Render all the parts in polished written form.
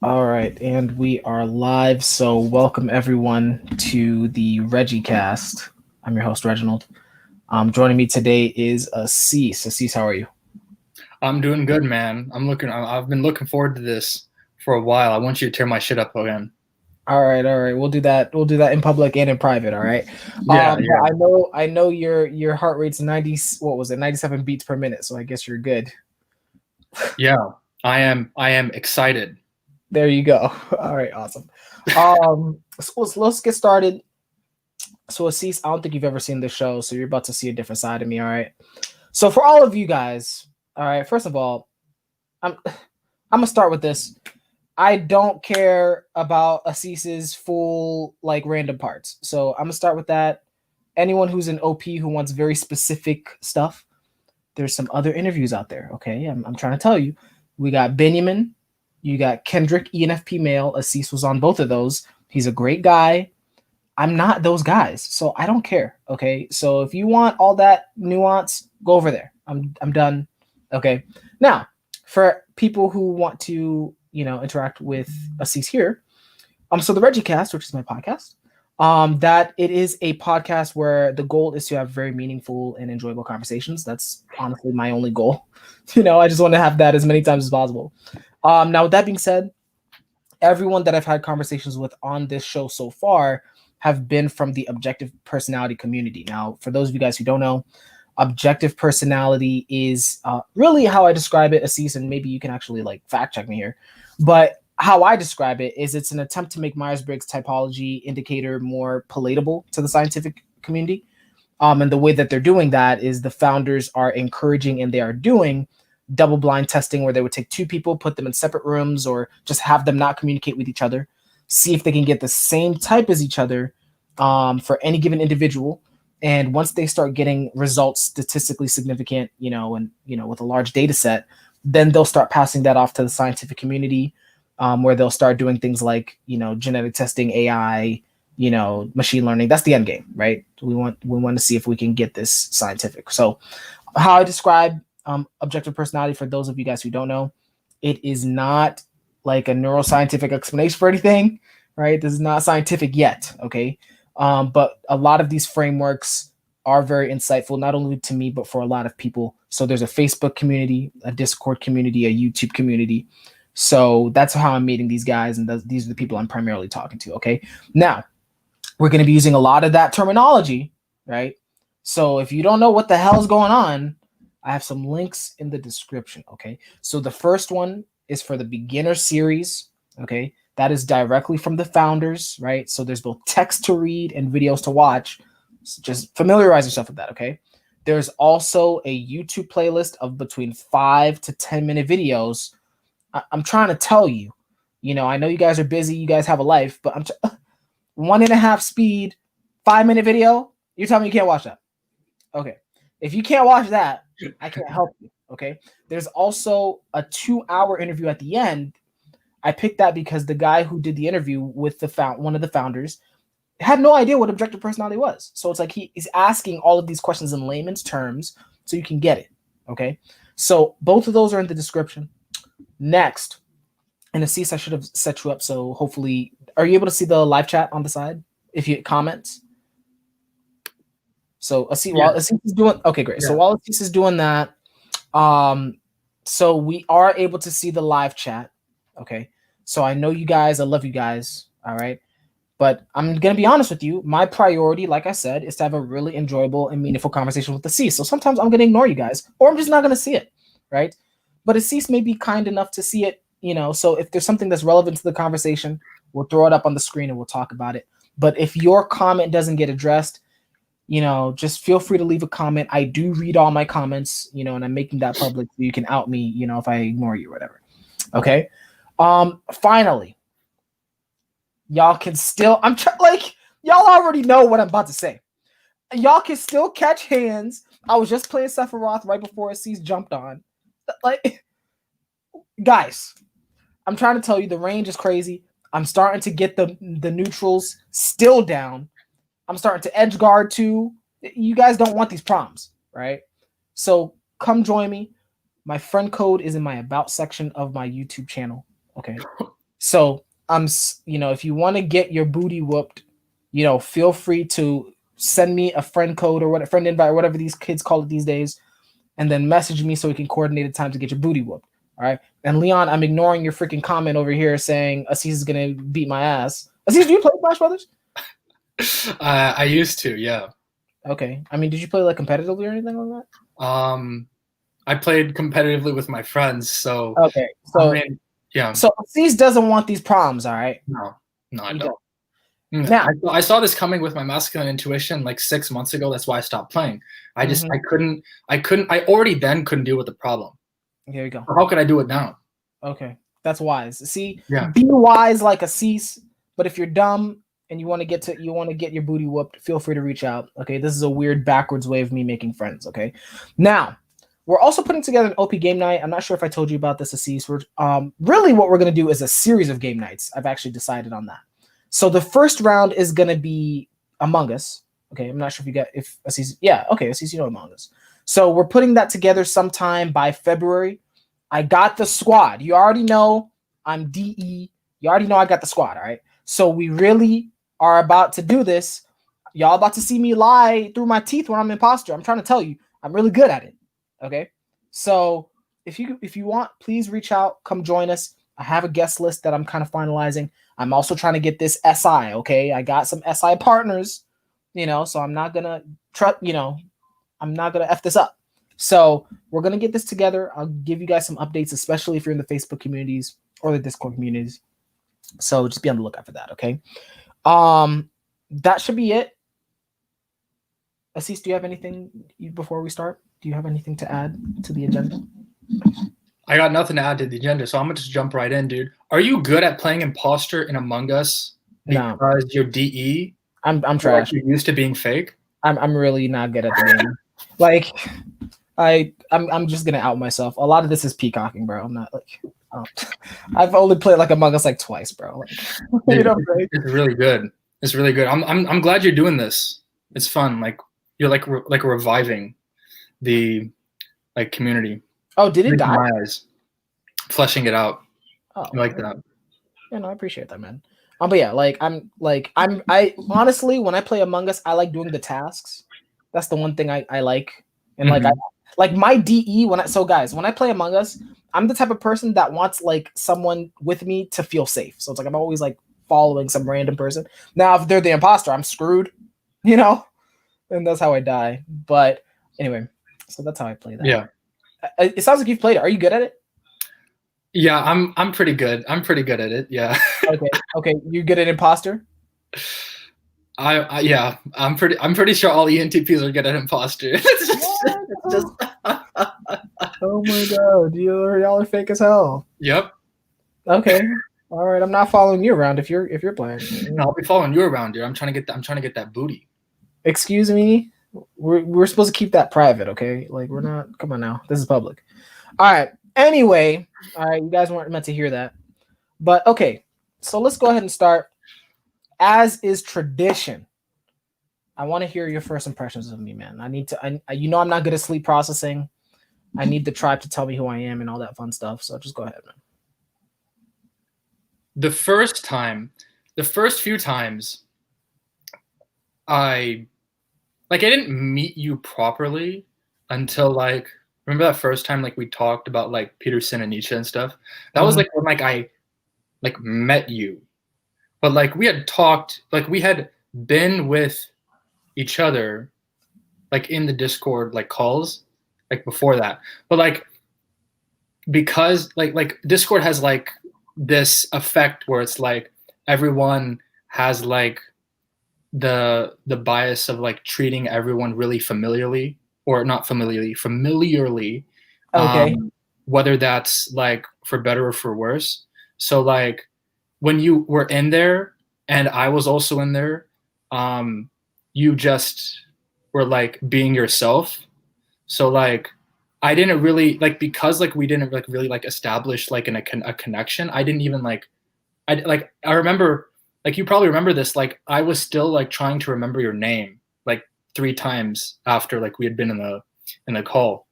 All right, and we are live. So, welcome everyone to the RegiCast. I'm your host, Reginald. Joining me today is Asees. Asees, how are you? I'm doing good, man. I've been looking forward to this for a while. I want you to tear my shit up again. All right. We'll do that. We'll do that in public and in private. All right. Yeah, But yeah, I know your heart rate's 90. What was it? 97 beats per minute. So I guess you're good. yeah. I am excited. There you go. All right. Awesome. So let's get started. So Asees, I don't think you've ever seen this show, so you're about to see a different side of me. All right. So for all of you guys, all right, first of all, I'm gonna start with this. I don't care about Asees's full like random parts. So I'm gonna start with that. Anyone who's an OP who wants very specific stuff, there's some other interviews out there. Okay, I'm trying to tell you. We got Benjamin, you got Kendrick, ENFP male. Asees was on both of those. He's a great guy. I'm not those guys, so I don't care. Okay, so if you want all that nuance, go over there. I'm done. Okay, now for people who want to interact with Asees here, so the RegiCast, which is my podcast, that it is a podcast where the goal is to have very meaningful and enjoyable conversations. That's honestly my only goal. I just want to have that as many times as possible. Now with that being said, everyone that I've had conversations with on this show so far have been from the objective personality community. Now, for those of you guys who don't know, objective personality is really how I describe it, Asees, and maybe you can actually like fact check me here. But how I describe it is it's an attempt to make Myers-Briggs typology indicator more palatable to the scientific community. And the way that they're doing that is the founders are encouraging and they are doing double blind testing where they would take two people, put them in separate rooms, or just have them not communicate with each other, see if they can get the same type as each other for any given individual. And once they start getting results statistically significant, with a large data set, then they'll start passing that off to the scientific community, where they'll start doing things like, genetic testing, AI, machine learning. That's the end game, right? We want to see if we can get this scientific. So how I describe objective personality, for those of you guys who don't know, it is not like a neuroscientific explanation for anything, right? This is not scientific yet, okay? But a lot of these frameworks are very insightful, not only to me, but for a lot of people. So there's a Facebook community, a Discord community, a YouTube community. So that's how I'm meeting these guys, and these are the people I'm primarily talking to, okay? Now, we're going to be using a lot of that terminology, right? So if you don't know what the hell is going on, I have some links in the description, okay? So the first one is for the beginner series, okay? That is directly from the founders, right? So there's both text to read and videos to watch. So just familiarize yourself with that, okay? There's also a YouTube playlist of between 5 to 10-minute videos. I'm trying to tell you, I know you guys are busy, you guys have a life, but 1.5 speed, 5-minute video. You're telling me you can't watch that? Okay. If you can't watch that, I can't help you. Okay. There's also a 2-hour interview at the end. I picked that because the guy who did the interview with one of the founders had no idea what objective personality was. So it's like he's asking all of these questions in layman's terms so you can get it. Okay. So both of those are in the description. Next, and Asees, I should have set you up. So hopefully, are you able to see the live chat on the side if you comment? So Asees, Yeah, while Asees is doing, okay, great. So yeah. while Asees is doing that, so we are able to see the live chat. Okay. So I know you guys, I love you guys. All right. But I'm gonna be honest with you. My priority, like I said, is to have a really enjoyable and meaningful conversation with Asees. So sometimes I'm gonna ignore you guys, or I'm just not gonna see it, right? But Asees may be kind enough to see it, So if there's something that's relevant to the conversation, we'll throw it up on the screen and we'll talk about it. But if your comment doesn't get addressed, just feel free to leave a comment. I do read all my comments, and I'm making that public so you can out me, if I ignore you or whatever. Okay. Finally, y'all can still, y'all already know what I'm about to say. Y'all can still catch hands. I was just playing Sephiroth right before Asees jumped on. Like, guys, I'm trying to tell you the range is crazy. I'm starting to get the neutrals still down. I'm starting to edge guard too. You guys don't want these problems, right? So come join me. My friend code is in my about section of my YouTube channel. Okay. So if you want to get your booty whooped, feel free to send me a friend code or what a friend invite or whatever these kids call it these days, and then message me so we can coordinate a time to get your booty whooped. All right. And Leon, I'm ignoring your freaking comment over here saying Asees is gonna beat my ass. Asees, do you play Smash Brothers? I used to, yeah. Okay. I mean, did you play like competitively or anything like that? I played competitively with my friends, so Okay. So I mean, yeah. So Asees doesn't want these problems, all right? No, I You don't. don't. Now, I saw this coming with my masculine intuition like 6 months ago. That's why I stopped playing. I already then couldn't deal with the problem. Here we go. How could I do it now? Okay. That's wise. See, Yeah. be wise like Asees, but if you're dumb and you want to get your booty whooped, feel free to reach out. Okay. This is a weird backwards way of me making friends. Okay. Now, we're also putting together an OP game night. I'm not sure if I told you about this, Asees. Really what we're going to do is a series of game nights. I've actually decided on that. So the first round is going to be Among Us. Okay, I'm not sure if Asees. Yeah, okay, Asees, you know Among Us. So we're putting that together sometime by February. I got the squad. You already know I'm DE. You already know I got the squad, all right? So we really are about to do this. Y'all about to see me lie through my teeth when I'm imposter. I'm trying to tell you, I'm really good at it. Okay? So if you want, please reach out, come join us. I have a guest list that I'm kind of finalizing. I'm also trying to get this SI, okay? I got some SI partners, so I'm not gonna I'm not gonna F this up. So we're gonna get this together. I'll give you guys some updates, especially if you're in the Facebook communities or the Discord communities. So just be on the lookout for that, okay? That should be it. Asees, do you have anything before we start? Do you have anything to add to the agenda? I got nothing to add to the agenda, so I'm gonna just jump right in, dude. Are you good at playing imposter in Among Us because No. you're DE? I'm trash. Like you're used to being fake. I'm really not good at the game. Like I'm just gonna out myself. A lot of this is peacocking, bro. I'm not like I've only played like Among Us like twice, bro. Like, it's really good. It's really good. I'm glad you're doing this. It's fun. Like you're like reviving the like community. Oh, did it die? My eyes, fleshing it out. Oh, I like that. Yeah, no, I appreciate that, man. But yeah, I honestly, when I play Among Us, I like doing the tasks. That's the one thing I like, and like my DE when I play Among Us, I'm the type of person that wants like someone with me to feel safe. So it's like I'm always like following some random person. Now, if they're the imposter, I'm screwed, and that's how I die. But anyway, so that's how I play that. Yeah. It sounds like you've played it. Are you good at it? Yeah, I'm pretty good. I'm pretty good at it. Yeah. Okay. You good at imposter? Yeah. I'm pretty sure all ENTPs are good at imposter. It's just oh my god, y'all are fake as hell. Yep. Okay. All right. I'm not following you around if you're playing. No, I'll be following you around, dude. I'm trying to get that booty. Excuse me. We're supposed to keep that private, okay? Like we're not. Come on now. This is public. All right. Anyway, all right. You guys weren't meant to hear that, but okay. So let's go ahead and start. As is tradition, I want to hear your first impressions of me, man. I need to. I'm not good at sleep processing. I need the tribe to tell me who I am and all that fun stuff. So just go ahead, man. The first few times, I didn't meet you properly until like, remember that first time like we talked about like Peterson and Nietzsche and stuff? That was like when like I like met you. But like we had talked, like we had been with each other like in the Discord like calls like before that. But like because like Discord has like this effect where it's like everyone has like the bias of like treating everyone really familiarly or not familiarly Okay. Whether that's like for better or for worse. So like when you were in there and I was also in there, you just were like being yourself. So like I didn't really like, because like we didn't like really like establish like a connection. I didn't even like I remember, like you probably remember this, like I was still like trying to remember your name like 3 times after like we had been in the call,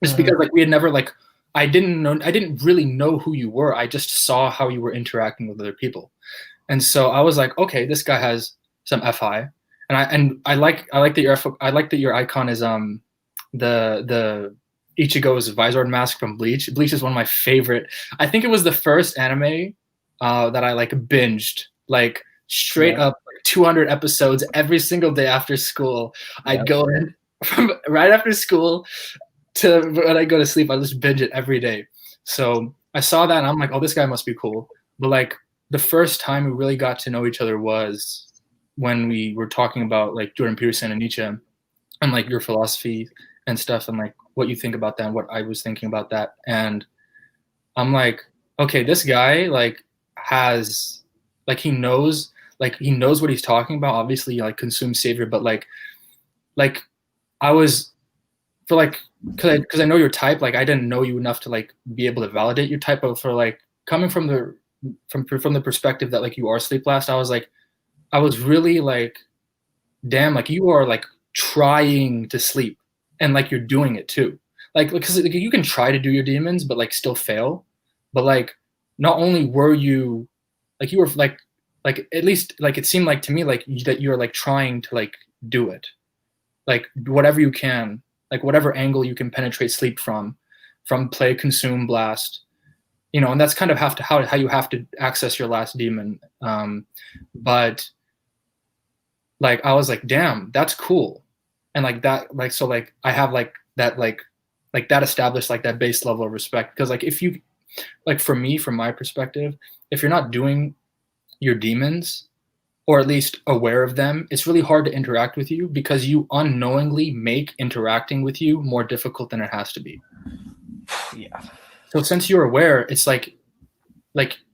just because like we had never like I didn't really know who you were. I just saw how you were interacting with other people. And so I was like, okay, this guy has some FI. And I like that your icon is the Ichigo's Vizord mask from Bleach. Bleach is one of my favorite. I think it was the first anime that I like binged, like straight up, like 200 episodes every single day after school. I'd go in from right after school to when I go to sleep. I just binge it every day. So I saw that and I'm like, oh, this guy must be cool. But like the first time we really got to know each other was when we were talking about like Jordan Peterson and Nietzsche and like your philosophy and stuff and like what you think about that and what I was thinking about that. And I'm like, okay, this guy like has like he knows what he's talking about. Obviously, like consume savior, but like I was for like because I know your type. Like I didn't know you enough to like be able to validate your type, but for like coming from the perspective that like you are sleep last, I was really like, damn, like you are like trying to sleep and like you're doing it too. Like because like, you can try to do your demons, but like still fail. But like not only were you like you were like at least like it seemed like to me like that you're like trying to like do it, like whatever you can, like whatever angle you can penetrate sleep from play, consume, blast, you know, and that's kind of how you have to access your last demon. But like I was like, damn, that's cool. And like that, like so like I have like that that established like that base level of respect. Because like if you like for me, from my perspective, if you're not doing your demons or at least aware of them, it's really hard to interact with you because you unknowingly make interacting with you more difficult than it has to be. Yeah. So since you're aware, it's like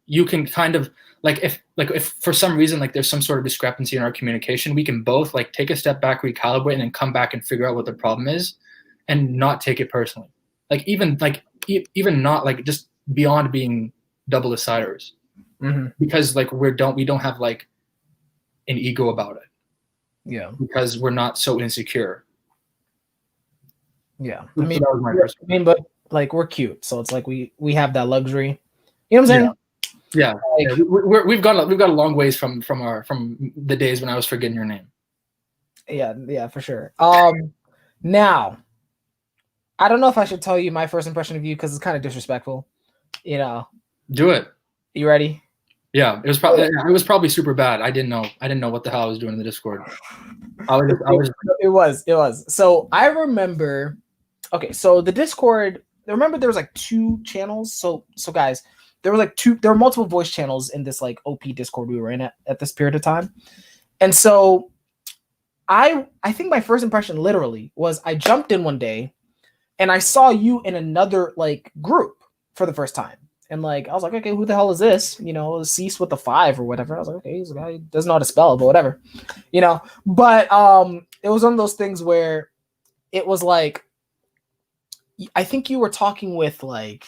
you can kind of like if for some reason like there's some sort of discrepancy in our communication, we can both like take a step back, recalibrate, and then come back and figure out what the problem is and not take it personally. Like even not like just beyond being double deciders. Mm-hmm. Because like we don't have like an ego about it. Yeah. Because we're not so insecure. Yeah. So that was my perspective. but like we're cute, so it's like we have that luxury. You know what I'm saying? Yeah. Like, we've gone a long ways from the days when I was forgetting your name. Yeah, for sure. Now, I don't know if I should tell you my first impression of you because it's kind of disrespectful. You know. Do it. You ready? Yeah, it was probably super bad. I didn't know what the hell I was doing in the Discord. It was. So I remember. Okay, so the Discord. Remember, there was like 2 channels. So guys, there were multiple voice channels in this like OP Discord we were in at this period of time, and so I think my first impression literally was I jumped in one day, and I saw you in another like group for the first time. And like I was like, okay, who the hell is this? You know, Asees with the 5 or whatever. I was like, okay, he's a guy who doesn't know how to spell, but whatever. You know. But it was one of those things where it was like I think you were talking with like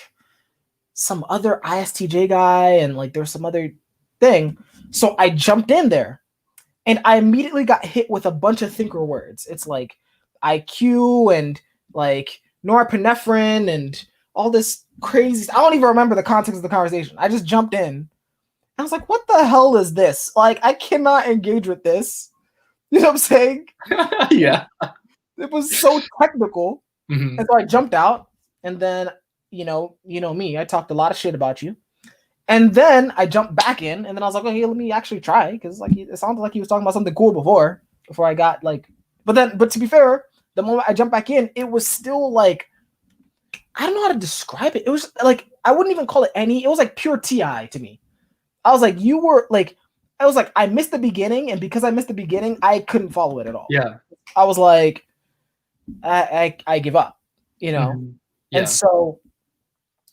some other ISTJ guy, and like there's some other thing. So I jumped in there, and I immediately got hit with a bunch of thinker words. It's like IQ and like norepinephrine and all this crazy. I don't even remember the context of the conversation. I just jumped in. I was like, what the hell is this? Like, I cannot engage with this. You know what I'm saying? Yeah. It was so technical. Mm-hmm. And so I jumped out, and then, you know me, I talked a lot of shit about you. And then I jumped back in, and then I was like, okay, let me actually try. Because like it sounded like he was talking about something cool before I got like, but to be fair, the moment I jumped back in, it was still like, I don't know how to describe it. It was like, I wouldn't even call it it was like pure TI to me. I was like, I missed the beginning, and because I missed the beginning, I couldn't follow it at all. Yeah. I was like, I give up, you know? Mm-hmm. Yeah. And so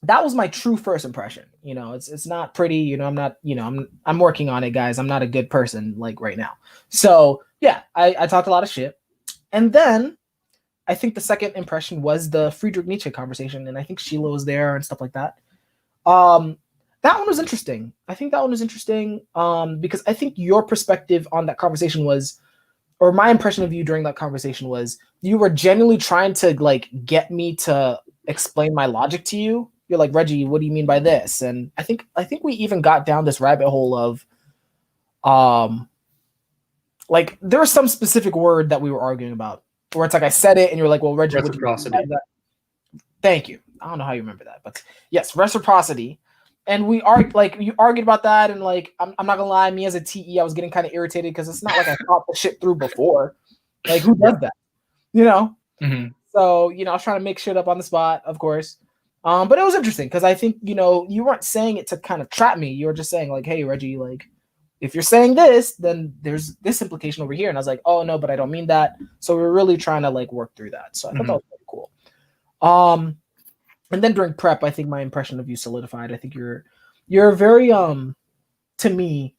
that was my true first impression. You know, it's not pretty, you know, I'm not, you know, I'm working on it, guys. I'm not a good person like right now. So yeah, I talked a lot of shit. And then I think the second impression was the Friedrich Nietzsche conversation, and I think Sheila was there and stuff like that. That one was interesting. I think that one was interesting because I think your perspective on that conversation or my impression of you during that conversation was you were genuinely trying to like get me to explain my logic to you. You're like, Reggie, what do you mean by this? And I think we even got down this rabbit hole of like there was some specific word that we were arguing about where it's like I said it and you're like, well, Reggie, what do you mean by that? Thank you. I don't know how you remember that, but yes, reciprocity. And we you argued about that, and like I'm not gonna lie, me as a TE, I was getting kind of irritated because it's not like I thought the shit through before. Like who does that? You know? Mm-hmm. So, I was trying to make shit up on the spot, of course. But it was interesting because I think, you weren't saying it to kind of trap me. You were just saying, like, hey, Reggie, like, if you're saying this, then there's this implication over here. And I was like, oh, no, but I don't mean that. So we're really trying to, like, work through that. So I thought that was pretty cool. And then during prep, I think my impression of you solidified. I think you're very, to me,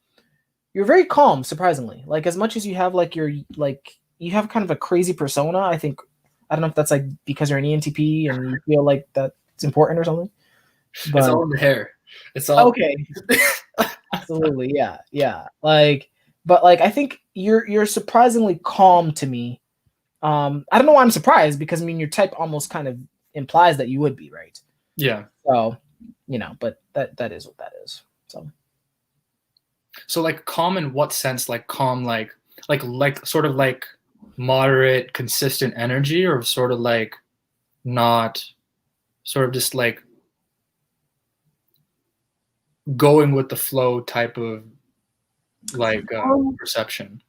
you're very calm, surprisingly. Like, as much as you have, like, you have kind of a crazy persona, I think. I don't know if that's like because you're an ENTP and you feel like that's important or something. But, it's all in the hair. It's all okay. Absolutely, yeah. Like, but like I think you're surprisingly calm to me. I don't know why I'm surprised because I mean your type almost kind of implies that you would be, right? Yeah. So, but that is what that is. So like calm in what sense? Like calm, like sort of like moderate, consistent energy, or sort of like not, sort of just like going with the flow type of like perception.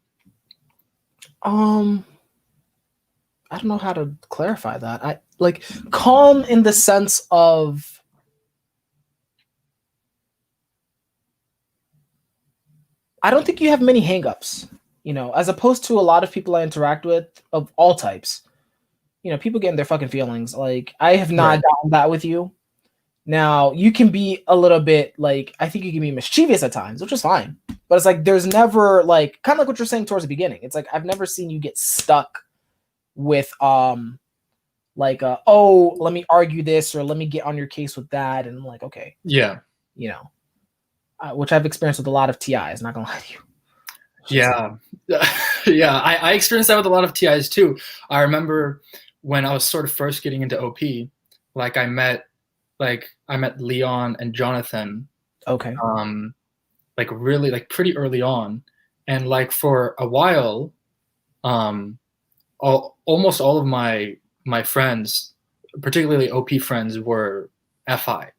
I don't know how to clarify that. I like calm in the sense of I don't think you have many hangups, as opposed to a lot of people I interact with of all types. People get in their fucking feelings. Like I have not gotten that with you. Now you can be a little bit like, I think you can be mischievous at times, which is fine. But it's like, there's never like, kind of like what you're saying towards the beginning. It's like, I've never seen you get stuck with, oh, let me argue this or let me get on your case with that. And I'm like, okay. Yeah. Which I've experienced with a lot of TIs, not gonna lie to you. Yeah. Yeah. I experienced that with a lot of TIs too. I remember when I was sort of first getting into OP, like I met Leon and Jonathan. Okay. Like really like pretty early on. And like for a while, almost all of my friends, particularly OP friends, were FI.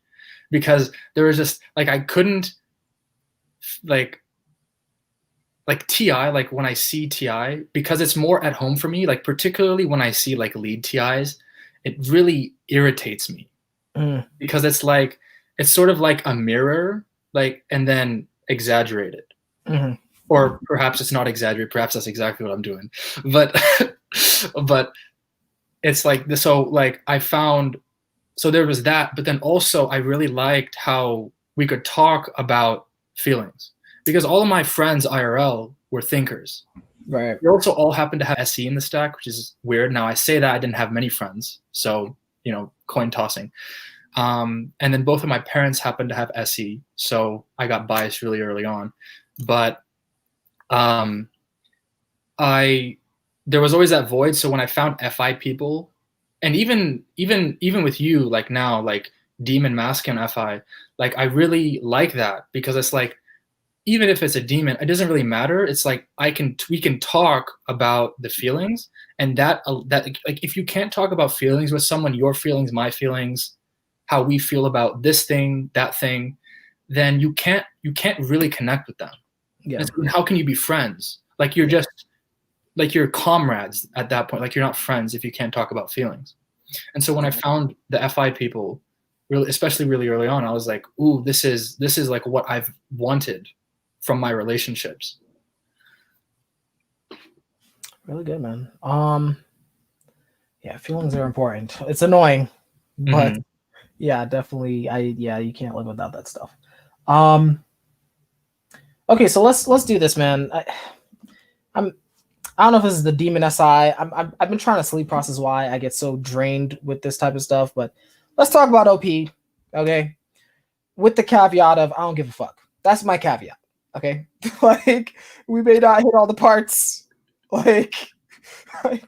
Because there was just like I couldn't like TI, like when I see TI, because it's more at home for me, like particularly when I see like lead TIs, it really irritates me. Because it's like it's sort of like a mirror, like, and then exaggerated. Or perhaps it's not exaggerated, perhaps that's exactly what I'm doing. But but it's like this, so like I found, so there was that, but then also I really liked how we could talk about feelings because all of my friends IRL were thinkers. Right. We also all happened to have SE in the stack, which is weird. Now I say that I didn't have many friends, so coin tossing. And then both of my parents happened to have SE, so I got biased really early on. But there was always that void. So when I found FI people, and even with you, like now, like demon masculine FI, like I really like that because it's like, even if it's a demon, it doesn't really matter. It's like we can talk about the feelings, and that like if you can't talk about feelings with someone, your feelings, my feelings, how we feel about this thing, that thing, then you can't really connect with them. Yeah. How can you be friends? Like you're just like you're comrades at that point. Like you're not friends if you can't talk about feelings. And so when I found the FI people, really, especially really early on, I was like, ooh, this is like what I've wanted from my relationships. Really good, man. Yeah, feelings are important. It's annoying, but yeah, definitely. You can't live without that stuff. Okay, so let's do this, man. I don't know if this is the demon SI. I've been trying to sleep process why I get so drained with this type of stuff, but let's talk about OP. Okay, with the caveat of I don't give a fuck. That's my caveat. Okay, like we may not hit all the parts, Like, like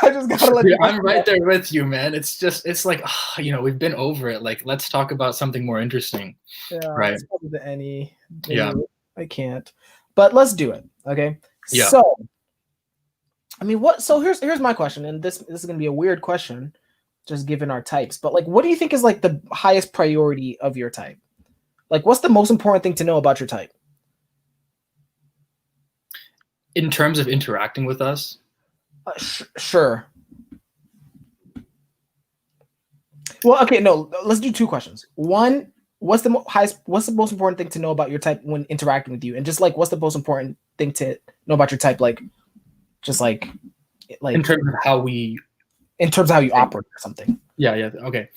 I just gotta let Dude, you know. I'm right there with you, man. It's like, we've been over it. Like, let's talk about something more interesting, Yeah, right? it's probably the any. Yeah. I can't. But let's do it. Okay. Yeah. So, I mean, what? So here's my question, and this is gonna be a weird question, just given our types. But like, what do you think is like the highest priority of your type? Like, what's the most important thing to know about your type? In terms of interacting with us, Sure. Well, okay, no. Let's do two questions. One, what's the highest? What's the most important thing to know about your type when interacting with you? And just like, what's the most important thing to know about your type? Like, just like in terms of how we, in terms of how you operate or something. yeah, okay.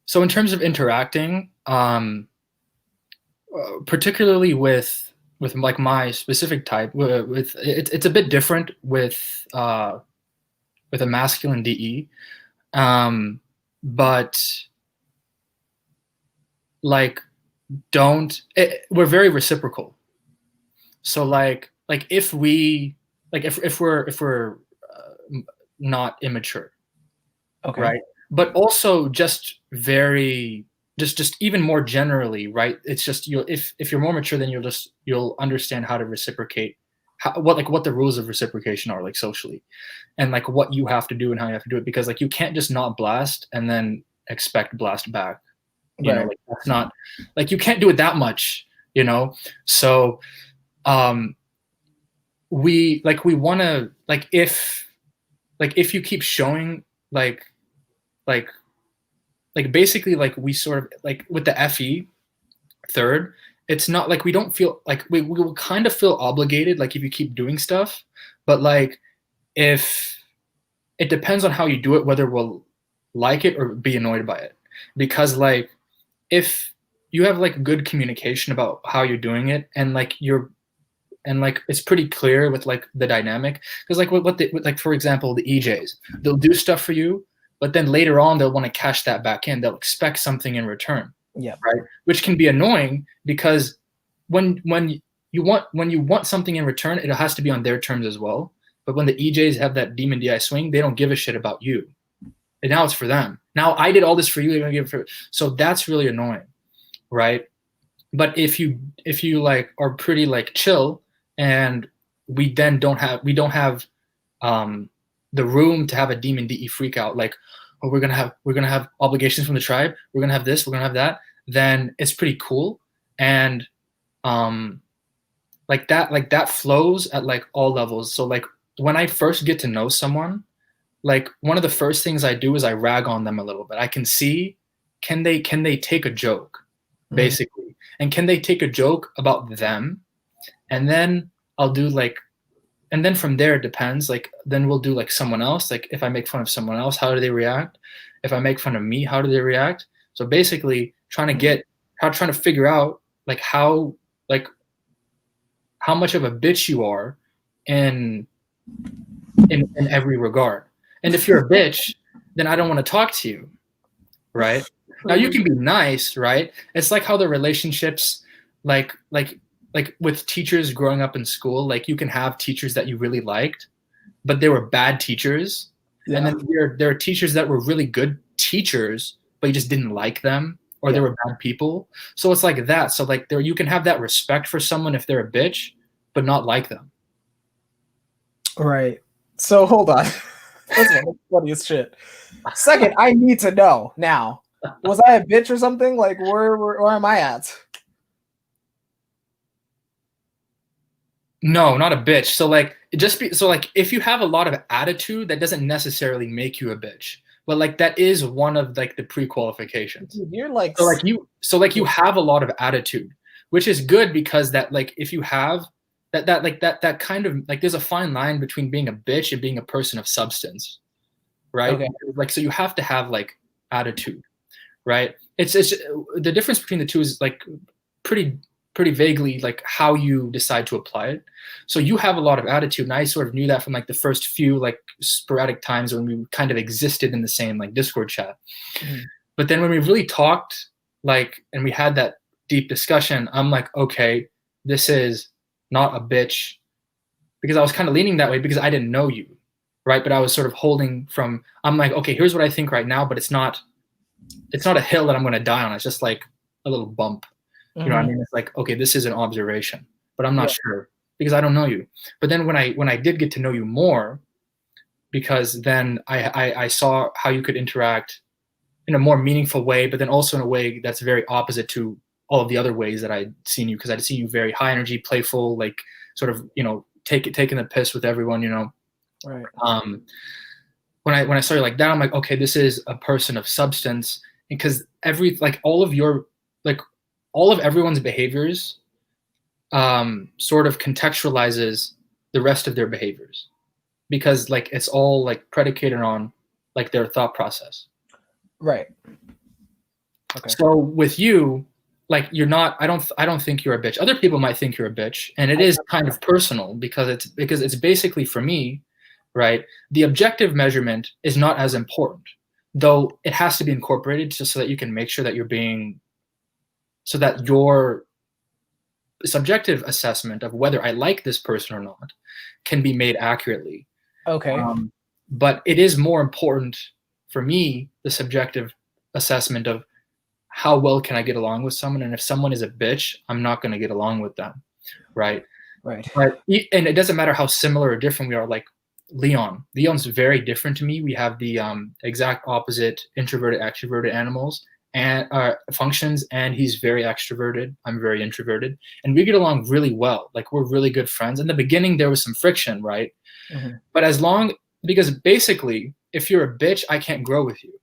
So in terms of interacting, particularly with like my specific type, with it's a bit different with a masculine DE, but like we're very reciprocal. So like if we if we're not immature, Okay. right? But also just very just even more generally, right? It's just if you're more mature, then you'll understand how to reciprocate, what the rules of reciprocation are, like socially, and like what you have to do and how you have to do it, because like you can't just not blast and then expect blast back. You know, like that's not, like you can't do it that much, you know. So we want to, like if you keep showing like basically, like we sort of, like with the FE third, it's not like we don't feel like we will kind of feel obligated, like if you keep doing stuff, but like if it depends on how you do it, whether we'll like it or be annoyed by it. Because like if you have like good communication about how you're doing it, and like it's pretty clear with like the dynamic, because like like for example the EJs, they'll do stuff for you, but then later on they'll want to cash that back in. They'll expect something in return. Yeah. Right. Which can be annoying, because when you want something in return, it has to be on their terms as well. But when the EJs have that demon DI swing, they don't give a shit about you. And now it's for them. Now I did all this for you, they're gonna give it for, so that's really annoying. Right. But if you like are pretty like chill, and we don't have the room to have a demon DE freak out, like, oh, we're gonna have obligations from the tribe, we're gonna have this, we're gonna have that, then it's pretty cool. And like that flows at like all levels. So like when I first get to know someone, like one of the first things I do is I rag on them a little bit. I can see, can they take a joke, basically, and can they take a joke about them, and then I'll do like, and then from there it depends, like then we'll do like someone else, like if I make fun of someone else, how do they react? If I make fun of me, how do they react? So basically trying to figure out like how much of a bitch you are in every regard. And if you're a bitch, then I don't want to talk to you, right? Now you can be nice, right? It's like how the relationships, like with teachers growing up in school, like you can have teachers that you really liked, but they were bad teachers. Yeah. And then there are teachers that were really good teachers, but you just didn't like them, or they were bad people. So it's like that. So like you can have that respect for someone if they're a bitch, but not like them. Right. So hold on. First of all, that's funny as shit. Second, I need to know now. Was I a bitch or something? Like where am I at? No, not a bitch. So like if you have a lot of attitude, that doesn't necessarily make you a bitch. But like that is one of like the pre-qualifications. You're like you have a lot of attitude, which is good, because that like if you have that kind of like, there's a fine line between being a bitch and being a person of substance, right? Okay. Like so you have to have like attitude, right? It's the difference between the two is like pretty vaguely like how you decide to apply it. So you have a lot of attitude, and I sort of knew that from like the first few like sporadic times when we kind of existed in the same like Discord chat. Mm-hmm. But then when we really talked, like, and we had that deep discussion, I'm like, okay, this is not a bitch, because I was kind of leaning that way because I didn't know you, right? But I was sort of holding from, I'm like, okay, here's what I think right now, but it's not a hill that I'm going to die on. It's just like a little bump. You know what I mean? It's like, okay, this is an observation, but I'm not sure because I don't know you. But then when I did get to know you more, because then I saw how you could interact in a more meaningful way, but then also in a way that's very opposite to all of the other ways that I'd seen you, because I'd seen you very high energy, playful, like sort of, taking the piss with everyone, Right. When I saw you like that, I'm like, okay, this is a person of substance, because all of everyone's behaviors sort of contextualizes the rest of their behaviors, because like it's all like predicated on like their thought process. Right. Okay. So with you, like you're not, I don't think you're a bitch. Other people might think you're a bitch, and it is kind of personal because it's basically, for me, right, the objective measurement is not as important, though it has to be incorporated just so that you can make sure that so that your subjective assessment of whether I like this person or not can be made accurately. Okay. But it is more important for me, the subjective assessment of how well can I get along with someone, and if someone is a bitch, I'm not going to get along with them, right? Right. And it doesn't matter how similar or different we are. Like Leon's very different to me. We have the exact opposite introverted, extroverted animals and functions, and he's very extroverted. I'm very introverted, and we get along really well. Like we're really good friends. In the beginning, there was some friction, right? Mm-hmm. But because basically, if you're a bitch, I can't grow with you.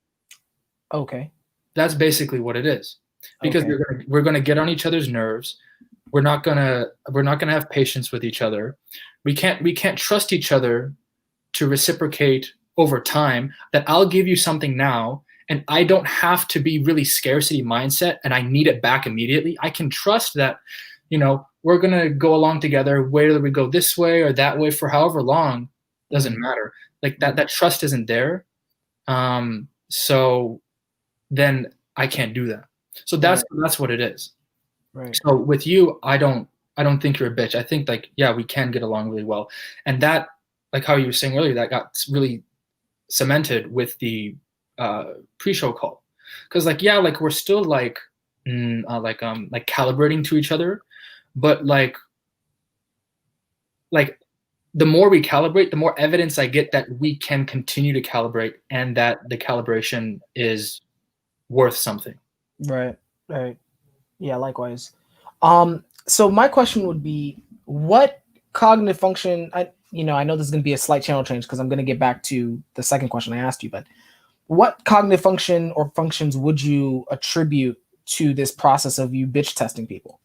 Okay. That's basically what it is, because we're gonna get on each other's nerves. We're not gonna have patience with each other. We can't trust each other to reciprocate over time. That I'll give you something now, and I don't have to be really scarcity mindset and I need it back immediately. I can trust that, we're gonna go along together, whether we go this way or that way for however long, doesn't matter. Like that trust isn't there. So then I can't do that. So that's what it is. Right. So with you, I don't think you're a bitch. I think like, yeah, we can get along really well. And that, like how you were saying earlier, that got really cemented with the pre-show call. Cause like, yeah, like we're still like calibrating to each other, but like the more we calibrate, the more evidence I get that we can continue to calibrate and that the calibration is worth something. Right. Yeah, likewise. So my question would be, what cognitive function, I know this is going to be a slight channel change because I'm going to get back to the second question I asked you, but what cognitive function or functions would you attribute to this process of you bitch testing people?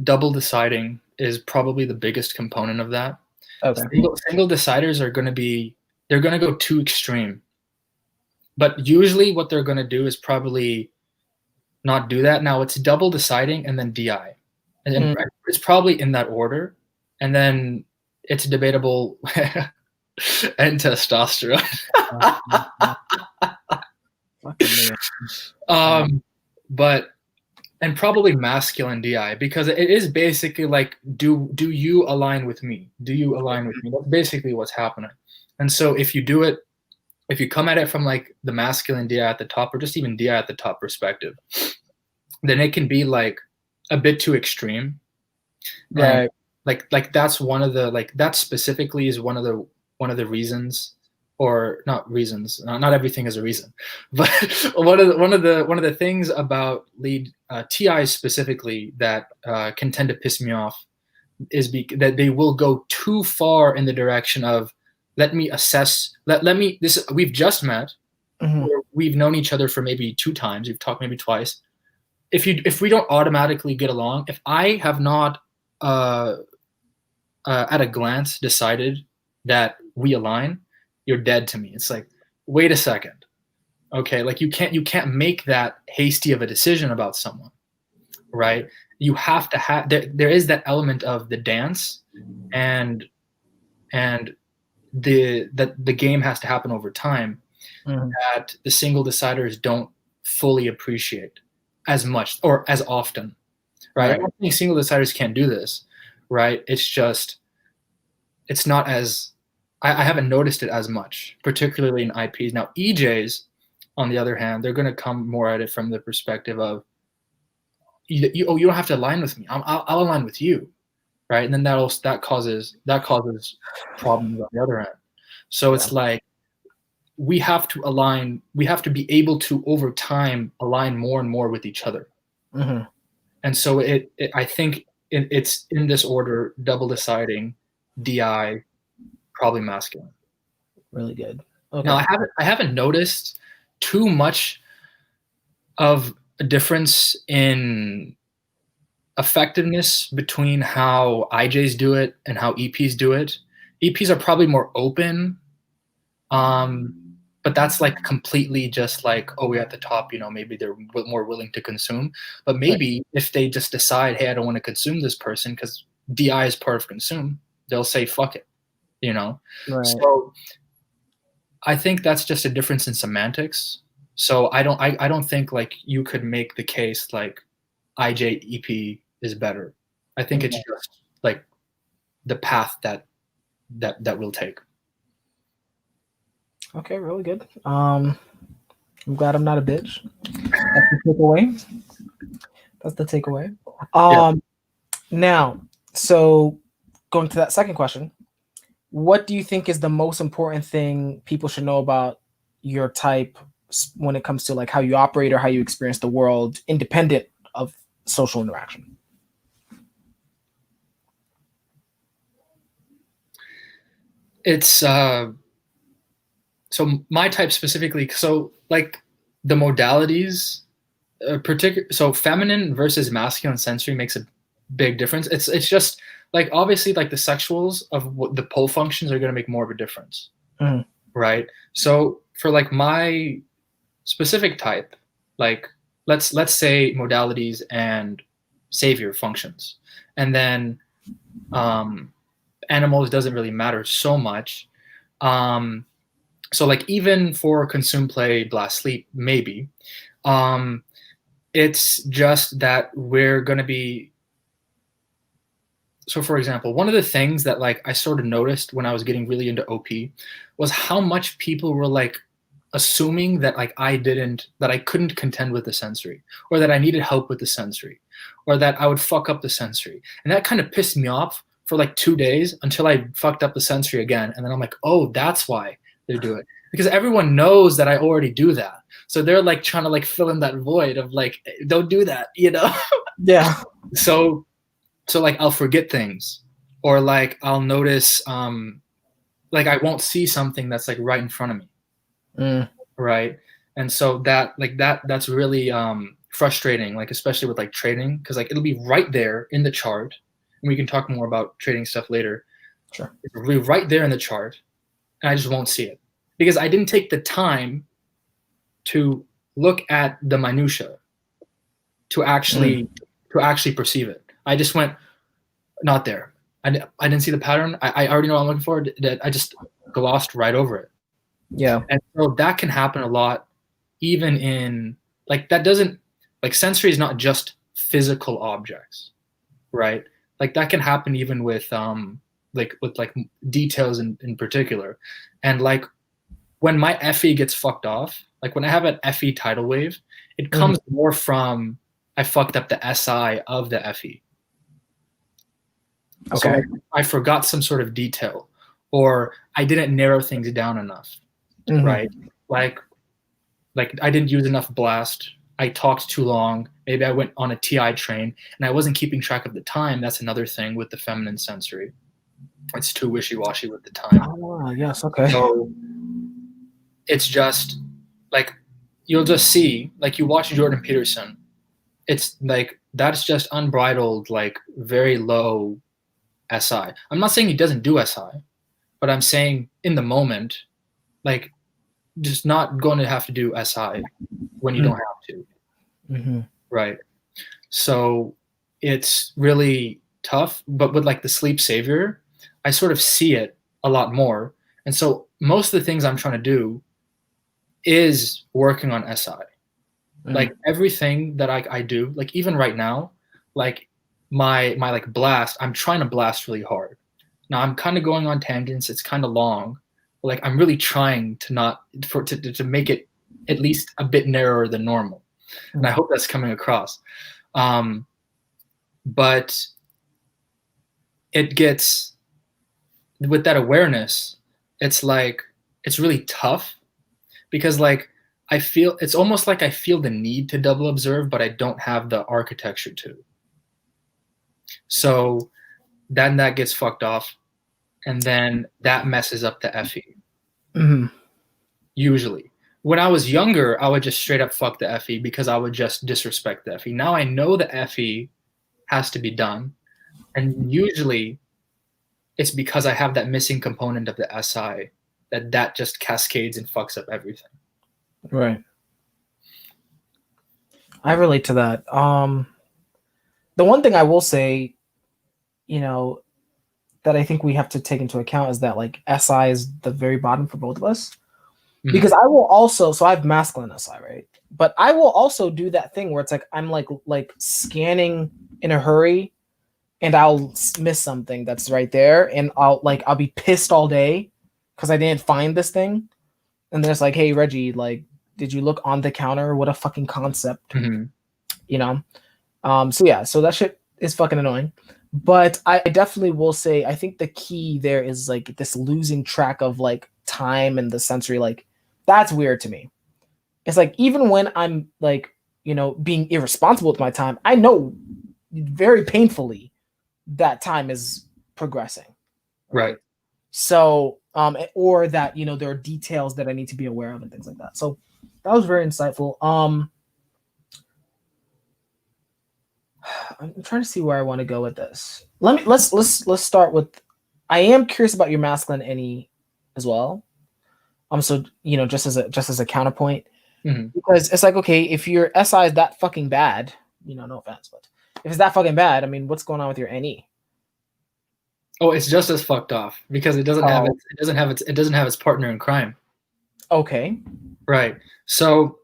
Double deciding is probably the biggest component of that. Okay. Single deciders they're going to go too extreme. But usually what they're going to do is probably not do that. Now it's double deciding and then DI. And then it's probably in that order. And then it's debatable and testosterone. And probably masculine DI, because it is basically like, do you align with me? Do you align with me? That's basically what's happening. And so if you come at it from like the masculine DI at the top, or just even DI at the top perspective, then it can be like a bit too extreme. Right. And like that's one of the, like that specifically is one of the reasons, or not reasons. Not everything is a reason, but one of the things about lead TIs specifically that can tend to piss me off is that they will go too far in the direction of, let me assess. We've just met. Mm-hmm. We've known each other for maybe 2 times. We've talked maybe twice. If we don't automatically get along, if I have not at a glance decided that we align, you're dead to me. It's like, wait a second. Okay, like you can't make that hasty of a decision about someone, right? You have to have there is that element of the dance, and the game has to happen over time, that the single deciders don't fully appreciate as much or as often. right? Right. I'm not saying single deciders can't do this, right? It's just, it's not as, I haven't noticed it as much, particularly in IPs. Now, EJs, on the other hand, they're going to come more at it from the perspective of, you don't have to align with me. I'll align with you, right? And then that causes problems on the other end. So it's like, we have to align. We have to be able to, over time, align more and more with each other. Mm-hmm. And so I think it's in this order: double deciding, DI, probably masculine. Really good. Okay. Now, I haven't noticed too much of a difference in effectiveness between how IJs do it and how EPs do it. EPs are probably more open, but that's like completely just like, oh, we're at the top, maybe they're more willing to consume. But maybe if they just decide, hey, I don't want to consume this person because DI is part of consume, they'll say, fuck it, Right. So I think that's just a difference in semantics. So I don't think like you could make the case like IJ EP is better. I think it's just like the path that we'll take. Okay, really good. I'm glad I'm not a bitch. That's the takeaway. Now, so going to that second question, what do you think is the most important thing people should know about your type when it comes to like how you operate or how you experience the world, independent of social interaction? It's so my type specifically. So like the modalities, so feminine versus masculine sensory makes a big difference. It's just like, obviously, like the sexuals of what the pole functions are going to make more of a difference, right? So for like my specific type, like let's say modalities and savior functions, and then animals doesn't really matter so much. So like even for consume, play, blast, sleep, maybe. It's just that we're going to be, so for example, one of the things that like I sort of noticed when I was getting really into OP was how much people were like assuming that like that I couldn't contend with the sensory, or that I needed help with the sensory, or that I would fuck up the sensory. And that kind of pissed me off for like 2 days until I fucked up the sensory again. And then I'm like, oh, that's why they do it. Because everyone knows that I already do that. So they're like trying to like fill in that void of like, don't do that, Yeah. So like I'll forget things, or like I'll notice like I won't see something that's like right in front of me. Right. And so that's really frustrating, like especially with like trading, because like it'll be right there in the chart, and we can talk more about trading stuff later. Sure. It'll be right there in the chart, and I just won't see it because I didn't take the time to look at the minutia to actually perceive it. I just went, not there. I didn't see the pattern. I already know what I'm looking for. I just glossed right over it. Yeah. And so that can happen a lot, even in like, that doesn't, like sensory is not just physical objects, right? Like that can happen even with with details in particular. And like when my FE gets fucked off, like when I have an FE tidal wave, it comes more from I fucked up the SI of the FE. Okay. So like, I forgot some sort of detail, or I didn't narrow things down enough, right? Like I didn't use enough blast. I talked too long. Maybe I went on a TI train and I wasn't keeping track of the time. That's another thing with the feminine sensory. It's too wishy-washy with the time. Oh, yes. Okay. So it's just like, you'll just see, like you watch Jordan Peterson, it's like, that's just unbridled, like very low SI. I'm not saying he doesn't do SI, but I'm saying in the moment, like just not going to have to do SI when you don't have to. Right. So it's really tough, but with like the sleep savior, I sort of see it a lot more. And so most of the things I'm trying to do is working on SI. Like everything that I do, like even right now, like my like blast, I'm trying to blast really hard. Now I'm kind of going on tangents. It's kind of long. Like I'm really trying to make it at least a bit narrower than normal, and I hope that's coming across. But it gets with that awareness. It's like it's really tough because like I feel it's almost like I feel the need to double observe, but I don't have the architecture to. So then that gets fucked off, and then that messes up the FE. Mm-hmm. Usually. When I was younger, I would just straight up fuck the FE because I would just disrespect the FE. Now I know the FE has to be done, and usually it's because I have that missing component of the SI that just cascades and fucks up everything. Right. I relate to that. The one thing I will say, that I think we have to take into account is that like SI is the very bottom for both of us. Mm-hmm. Because I will also, so I have masculine SI, right? But I will also do that thing where it's like I'm like scanning in a hurry, and I'll miss something that's right there, and I'll be pissed all day because I didn't find this thing. And then it's like, hey Reggie, like, did you look on the counter? What a fucking concept. Mm-hmm. So yeah, so that shit is fucking annoying. But I definitely will say I think the key there is like this losing track of like time and the sensory, like that's weird to me. It's like even when I'm like, being irresponsible with my time, I know very painfully that time is progressing. Right. So or that there are details that I need to be aware of and things like that. So that was very insightful. I'm trying to see where I want to go with this. Let's start with. I am curious about your masculine NE as well. So just as a counterpoint, mm-hmm. because it's like, okay, if your SI is that fucking bad, no offense, but if it's that fucking bad, I mean, what's going on with your NE? Oh, it's just as fucked off because it doesn't have its partner in crime. Okay. Right. So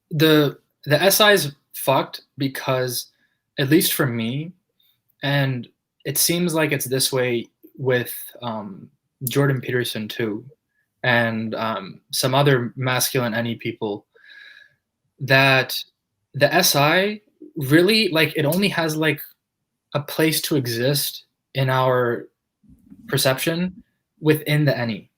the SI is fucked because, at least for me, and it seems like it's this way with Jordan Peterson too, and some other masculine NE people, that the SI really, like, it only has like a place to exist in our perception within the NE.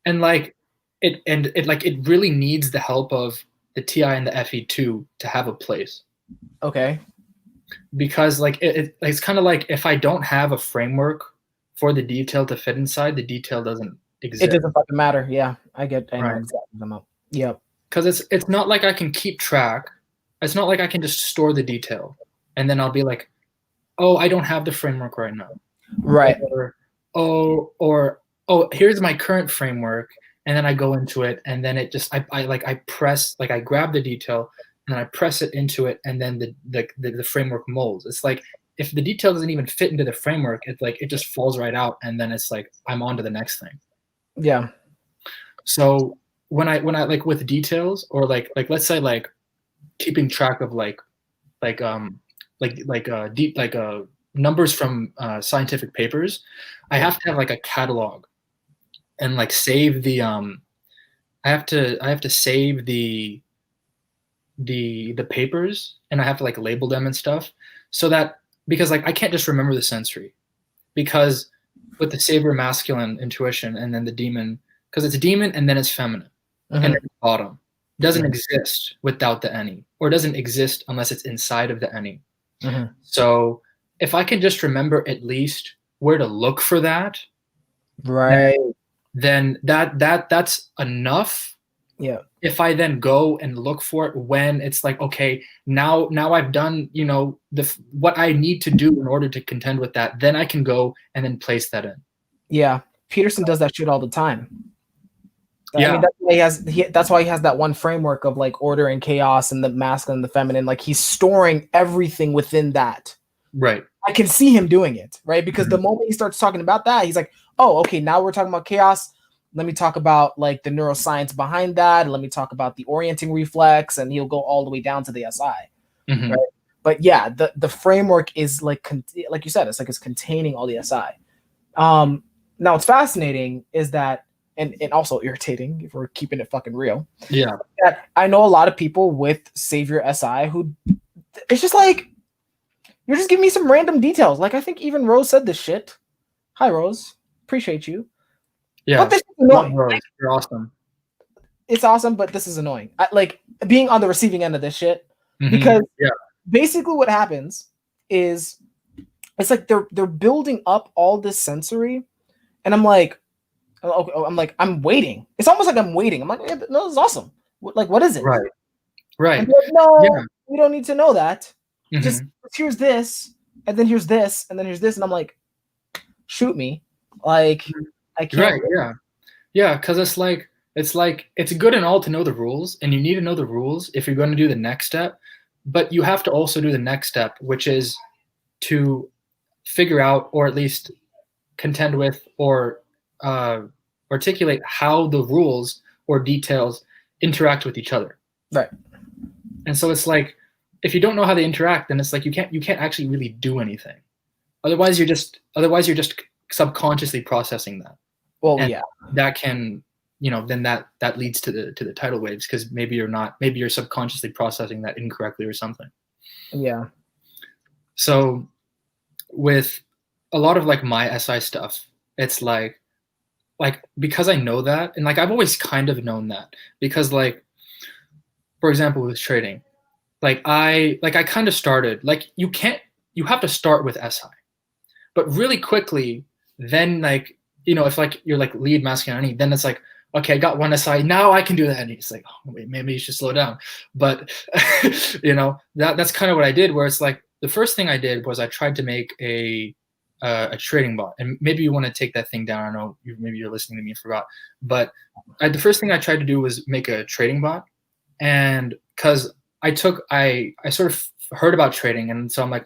And like it really needs the help of the TI and the FE2 to have a place. Okay. Because like it's kind of like if I don't have a framework for the detail to fit inside, the detail doesn't exist. It doesn't fucking matter. Yeah, I know Right. exactly what I'm up. Yep. Because it's not like I can keep track. It's not like I can just store the detail and then I'll be like, oh, I don't have the framework right now. Right. Or here's my current framework, and then I go into it, and then it just I press, like I grab the detail and then I press it into it, and then the framework molds. It's like if the detail doesn't even fit into the framework, it's like it just falls right out, and then it's like I'm on to the next thing. Yeah. So when I like with details, or like let's say like keeping track of deep numbers from scientific papers, I have to have like a catalog and like save the I have to save the papers, and I have to like label them and stuff, so that, because like I can't just remember the sensory, because with the saber masculine intuition and then the demon, because it's demon and then it's feminine, and then the bottom doesn't exist without the NE, or doesn't exist unless it's inside of the NE. So if I can just remember at least where to look for that, right, then that's enough. Yeah. If I then go and look for it when it's like, okay, now I've done, what I need to do in order to contend with that, then I can go and then place that in. Yeah. Peterson does that shit all the time. Yeah. I mean, that's why he has that one framework of like order and chaos and the masculine and the feminine. Like he's storing everything within that. Right. I can see him doing it, right? Because the moment he starts talking about that, he's like, oh, okay, now we're talking about chaos. Let me talk about like the neuroscience behind that. Let me talk about the orienting reflex, and he'll go all the way down to the SI. Mhm. right? But yeah, the framework is like you said, it's like it's containing all the SI. Now what's fascinating is that, and also irritating if we're keeping it fucking real, Yeah. that I know a lot of people with Savior SI who it's just like you're just giving me some random details. Like I think even Rose said this shit. Hi Rose, appreciate you. But Yeah. this is Love annoying. Rose. You're awesome. It's awesome, but this is annoying. Like being on the receiving end of this shit, Mhm. because Yeah. basically what happens is it's like they're building up all this sensory, and I'm like, okay, I'm waiting. It's almost like I'm waiting. I'm like, yeah, no, this is awesome. Like, what is it? Right. And Right. they're like, Yeah. no, we don't need to know that. Just Mhm. here's this, and then here's this, and then here's this, and I'm like, shoot me, like Mhm. I can't. Right. Yeah. Yeah. Because it's good and all to know the rules, and you need to know the rules if you're going to do the next step. But you have to also do the next step, which is to figure out, or at least contend with, or uh, articulate how the rules or details interact with each other. Right. And so it's like, if you don't know how they interact, then it's like you can't actually really do anything. Otherwise you're just subconsciously processing that, Well, and yeah, that can, then that leads to the tidal waves, because maybe you're subconsciously processing that incorrectly or something. yeah, So with a lot of like my SI stuff, it's like because I know that, and like I've always kind of known that, because like, for example, with trading, like I kind of started like, you have to start with SI, but really quickly, then like, if like you're like lead masculinity, then it's like, okay, I got one SI, now I can do that, and it's like, oh, wait, maybe you should slow down. But that's kind of what I did, where it's like the first thing I did was I tried to make a trading bot, and maybe you want to take that thing down. I know maybe you're listening to me and forgot, but the first thing I tried to do was make a trading bot, and because I sort of heard about trading, and so I'm like,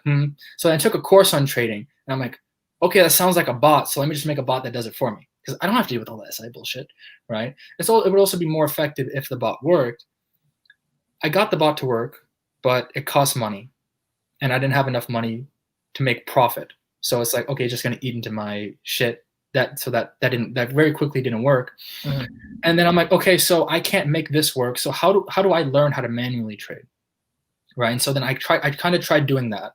so I took a course on trading, and I'm like, okay, that sounds like a bot, so let me just make a bot that does it for me, because I don't have to deal with all that SI bullshit, right? And so it would also be more effective if the bot worked. I got the bot to work, but it cost money, and I didn't have enough money to make profit. So it's like, okay, it's just gonna eat into my shit. That very quickly didn't work. mhm, And then I'm like, okay, so I can't make this work. So how do I learn how to manually trade, right? And so then I kind of tried doing that,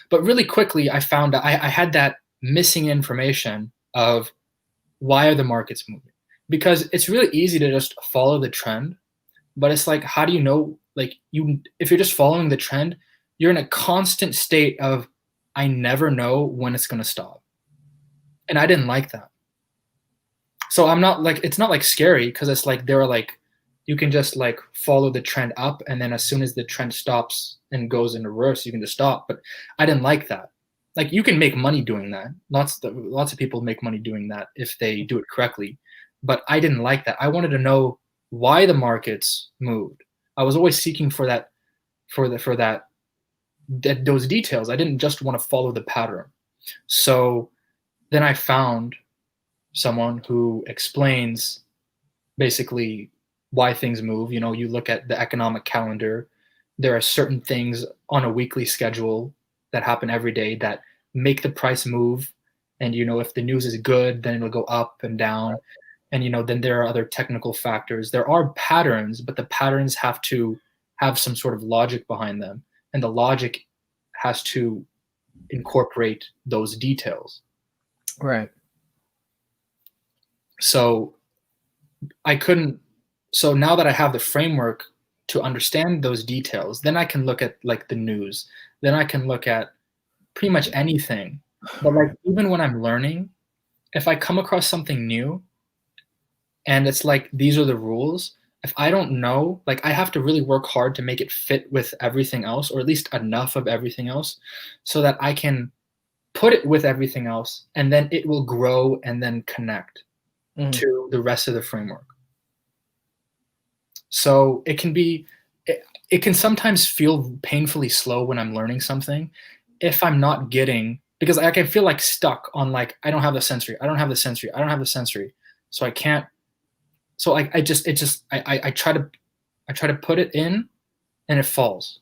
but really quickly I found I had that missing information of why are the markets moving, because it's really easy to just follow the trend, but it's like, how do you know, like, if you're just following the trend, you're in a constant state of, I never know when it's going to stop, and I didn't like that. So I'm not like, it's not like scary, because it's like they're like, you can just like follow the trend up, and then as soon as the trend stops and goes in reverse, you can just stop. But I didn't like that. Like, you can make money doing that. Lots of people make money doing that if they do it correctly. But I didn't like that. I wanted to know why the markets moved. I was always seeking for that, those details. I didn't just want to follow the pattern. So then I found someone who explains basically why things move. You look at the economic calendar, there are certain things on a weekly schedule that happen every day that make the price move. And if the news is good, then it'll go up and down. And then there are other technical factors. There are patterns, but the patterns have to have some sort of logic behind them. And the logic has to incorporate those details. right, So I couldn't. So now that I have the framework to understand those details, then I can look at like the news. Then I can look at pretty much anything. But like, even when I'm learning, if I come across something new and it's like, these are the rules, if I don't know, like, I have to really work hard to make it fit with everything else, or at least enough of everything else, so that I can put it with everything else, and then it will grow and then connect mhm, to the rest of the framework. So it can sometimes feel painfully slow when I'm learning something, if I'm not getting, because I can feel like stuck on, like, I don't have the sensory, I don't have the sensory, I don't have the sensory, so I can't. So I try to put it in, and it falls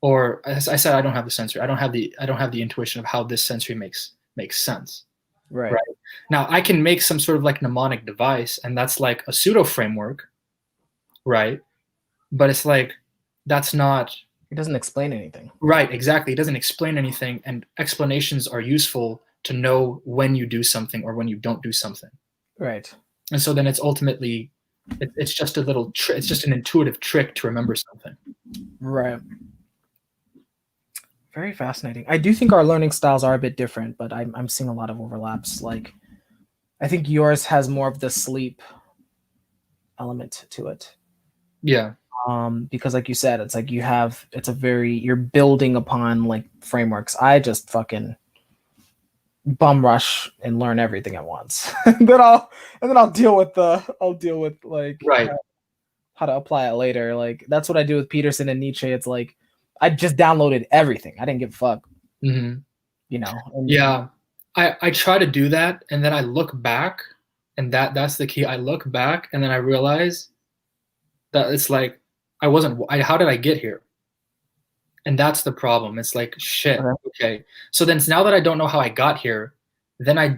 or as I said, I don't have the sensory. I don't have the intuition of how this sensory makes sense. Right. Now I can make some sort of like mnemonic device, and that's like a pseudo framework, right? But it's like that's not. It doesn't explain anything. Right, exactly. It doesn't explain anything, and explanations are useful to know when you do something or when you don't do something. Right. And so then it's ultimately, it's just a little it's just an intuitive trick to remember something. Right. Very fascinating. I do think our learning styles are a bit different, but I'm seeing a lot of overlaps. Like, I think yours has more of the sleep element to it. Yeah. Because like you said, it's like you're building upon like frameworks. I just fucking bum rush and learn everything at once. then I'll deal with like Right. how to apply it later. Like that's what I do with Peterson and Nietzsche. It's like I just downloaded everything. I didn't give a fuck. Mm-hmm. You know. Yeah. I try to do that, and then I look back, and that's the key. I look back, and then I realize that it's like how did I get here? And that's the problem. It's like, shit, okay. So then now that I don't know how I got here, then I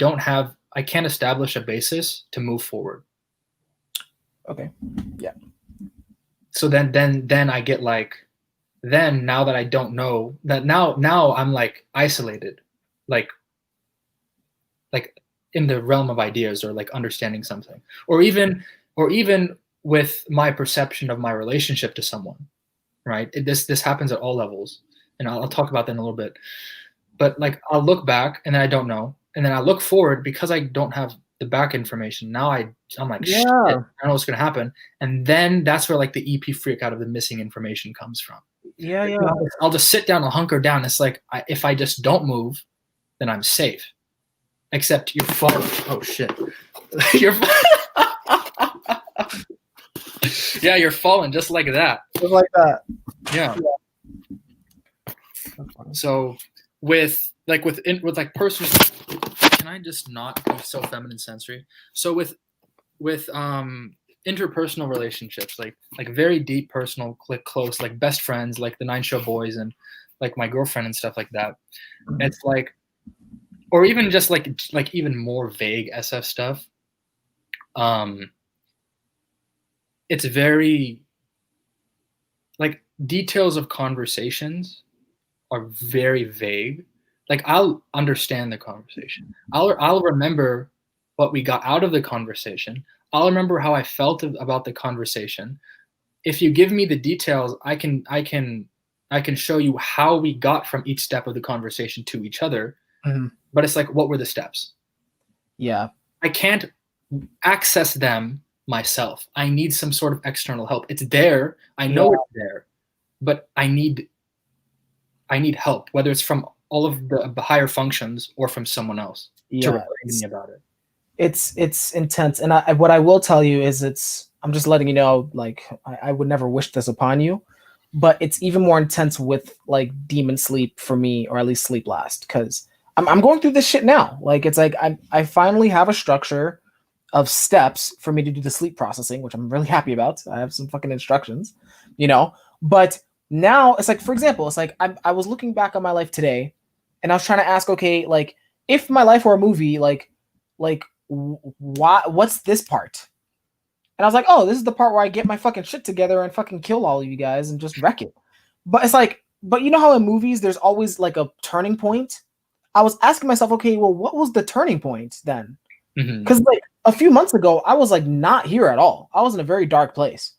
can't establish a basis to move forward. Okay. Yeah. So then I get like, then now that I don't know that now I'm like isolated, like in the realm of ideas or like understanding something, or even with my perception of my relationship to someone. Right? This happens at all levels, and I'll talk about that in a little bit. But like I'll look back and then I don't know, and then I look forward because I don't have the back information. Now I'm like, shit, I don't know what's gonna happen, and then that's where like the EP freak out of the missing information comes from. Yeah. I'll just sit down, I'll hunker down. It's like if I just don't move, then I'm safe. Except you're falling. Oh shit, you're. Yeah, you're falling just like that. Just like that. Yeah. So with personal, can I just not be so feminine sensory? So with interpersonal relationships, like very deep personal, like close, like best friends, like the 9 Show Boys and like my girlfriend and stuff like that. Mm-hmm. It's like, or even just like even more vague SF stuff. It's very like details of conversations are very vague. Like I'll understand the conversation. I'll remember what we got out of the conversation. I'll remember how I felt about the conversation. If you give me the details, I can show you how we got from each step of the conversation to each other. Mm-hmm. But it's like, what were the steps? Yeah. I can't access them myself. I need some sort of external help. It's there. I know it's there, but I need help, whether it's from all of the higher functions or from someone else to remind me about it. It's intense. And what I will tell you is I'm just letting you know, like, I would never wish this upon you, but it's even more intense with like demon sleep for me, or at least sleep last, because I'm going through this shit now. Like, it's like I finally have a structure of steps for me to do the sleep processing, which I'm really happy about. I have some fucking instructions, but now it's like, for example, it's like I was looking back on my life today and I was trying to ask, okay, like if my life were a movie, like what's this part? And I was like, oh, this is the part where I get my fucking shit together and fucking kill all of you guys and just wreck it. But it's like, but you know how in movies there's always like a turning point? I was asking myself, okay, well, what was the turning point then? Because like a few months ago, I was like not here at all. I was in a very dark place.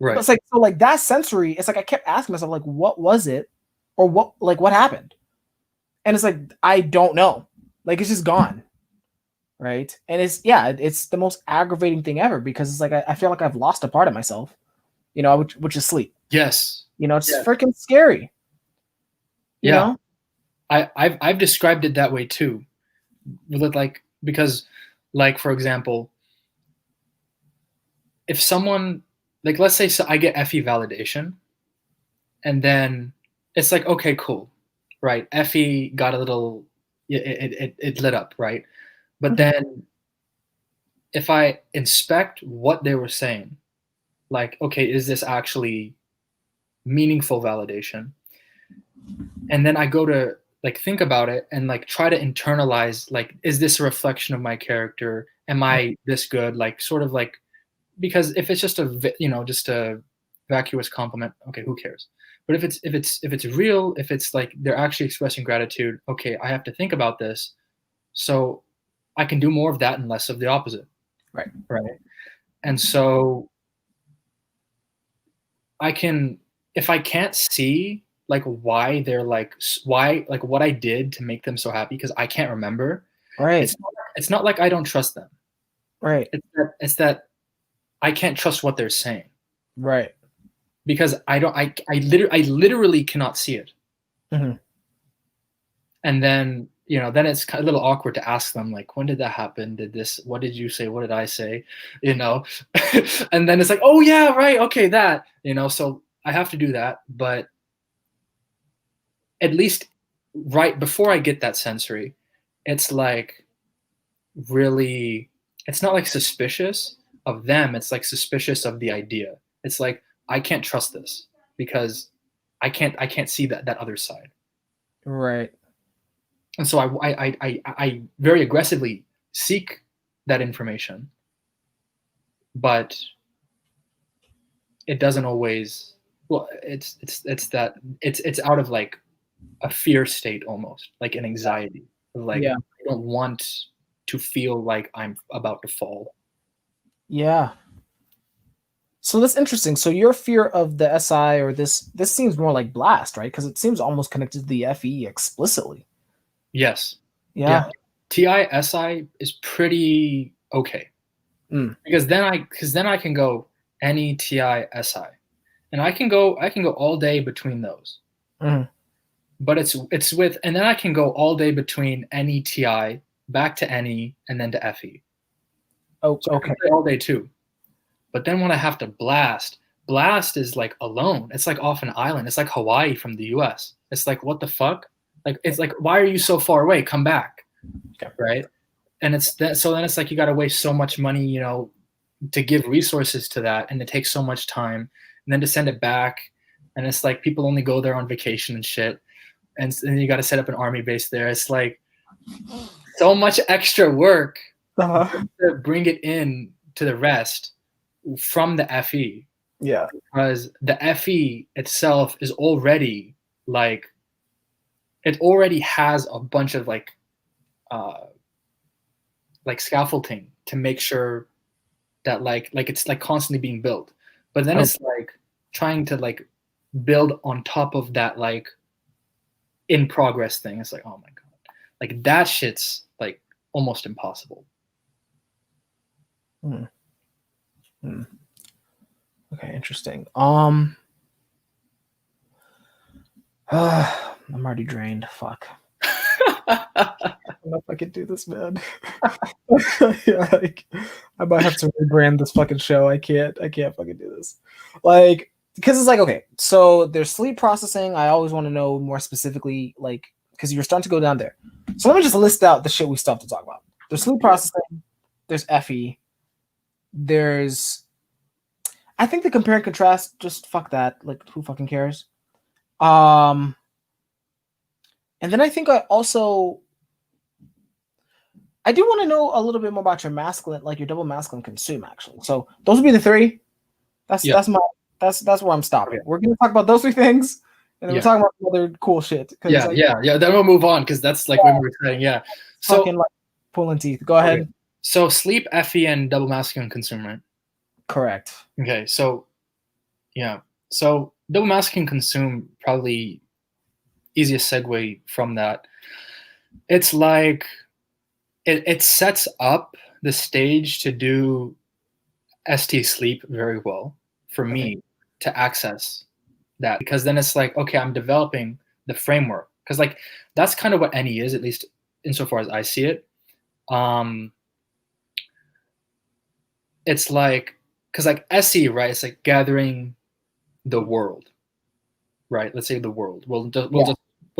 Right. But it's like, so like that sensory, it's like I kept asking myself, like, what was it? Or what happened? And it's like, I don't know. Like, it's just gone. Right. And it's the most aggravating thing ever, because it's like I feel like I've lost a part of myself, which is sleep. Yes. It's freaking scary. You know? I've described it that way too. Like, because like, for example, if someone, like, let's say I get FE validation, and then it's like, okay, cool, right? FE got a little, it lit up, right? But then if I inspect what they were saying, like, okay, is this actually meaningful validation? and then I go to like think about it and like try to internalize, like, is this a reflection of my character? Am I this good? Like, sort of like, because if it's just just a vacuous compliment, okay, who cares? But if it's real, if it's like they're actually expressing gratitude, okay, I have to think about this, so I can do more of that and less of the opposite. Right. Right. And so I can, if I can't see like why they're like why like what I did to make them so happy, because I can't remember. Right. It's not like I don't trust them. Right. It's that I can't trust what they're saying, Right. because I literally cannot see it. Mhm. And then then it's a little awkward to ask them, like, when did that happen? What did you say? What did I say? And then it's like, oh yeah, right, okay, that, so I have to do that. But at least right before I get that sensory, it's like, really, it's not like suspicious of them, it's like suspicious of the idea. It's like, I can't trust this because I can't see that other side. Right. And so I very aggressively seek that information, but it doesn't always. Well, it's out of like a fear state, almost like an anxiety of like, Yeah. I don't want to feel like I'm about to fall. Yeah. So that's interesting. So your fear of the SI, or this seems more like blast, right? Because it seems almost connected to the FE explicitly. Yes. Yeah. Yeah. TISI is pretty okay. Mm. Because then I can go any TISI, and I can go all day between those. Mhm. But it's with, and then I can go all day between any TI back to any and then to FE. Oh, So I okay. can play all day too. But then when I have to blast is like alone. It's like off an island. It's like Hawaii from the US. It's like, what the fuck? Like, it's like, why are you so far away? Come back. Okay. Right. And it's that, so then it's like, you got to waste so much money, to give resources to that, and it takes so much time, and then to send it back. And it's like, people only go there on vacation and shit. And then you got to set up an army base there. It's like so much extra work Uh-huh. to bring it in to the rest from the FE, Yeah. because the FE itself is already like, it already has a bunch of like scaffolding to make sure that like it's like constantly being built. But then it's like trying to like build on top of that like in progress thing. It's like, oh my god, like that shit's like almost impossible. Hmm. Okay, interesting. I'm already drained. Fuck. I don't know if I can do this, man. Yeah, like, I might have to rebrand this fucking show. I can't fucking do this. Like, because it's like, okay, so there's sleep processing. I always want to know more specifically, like, because you're starting to go down there. So let me just list out the shit we still have to talk about. There's sleep processing, there's FE, there's, I think the compare and contrast, just fuck that. Like, who fucking cares? And then I think I do want to know a little bit more about your masculine, like your double masculine consume, actually. So those would be the three. That's where I'm stopping. Okay. We're gonna talk about those three things, and then we're talking about other cool shit. Yeah. Then we'll move on, because that's like when we were saying. Yeah. So fucking like pulling teeth. Go ahead. Okay. So sleep, FE, and double masculine consume, right? Correct. Okay. So yeah. So double masculine consume, probably easiest segue from that. It's like it sets up the stage to do ST sleep very well for me to access that, because then it's like, okay, I'm developing the framework, because like that's kind of what NE is, at least insofar as I see it. It's like, because like SE, right, it's like gathering the world, right? Let's say the world. We'll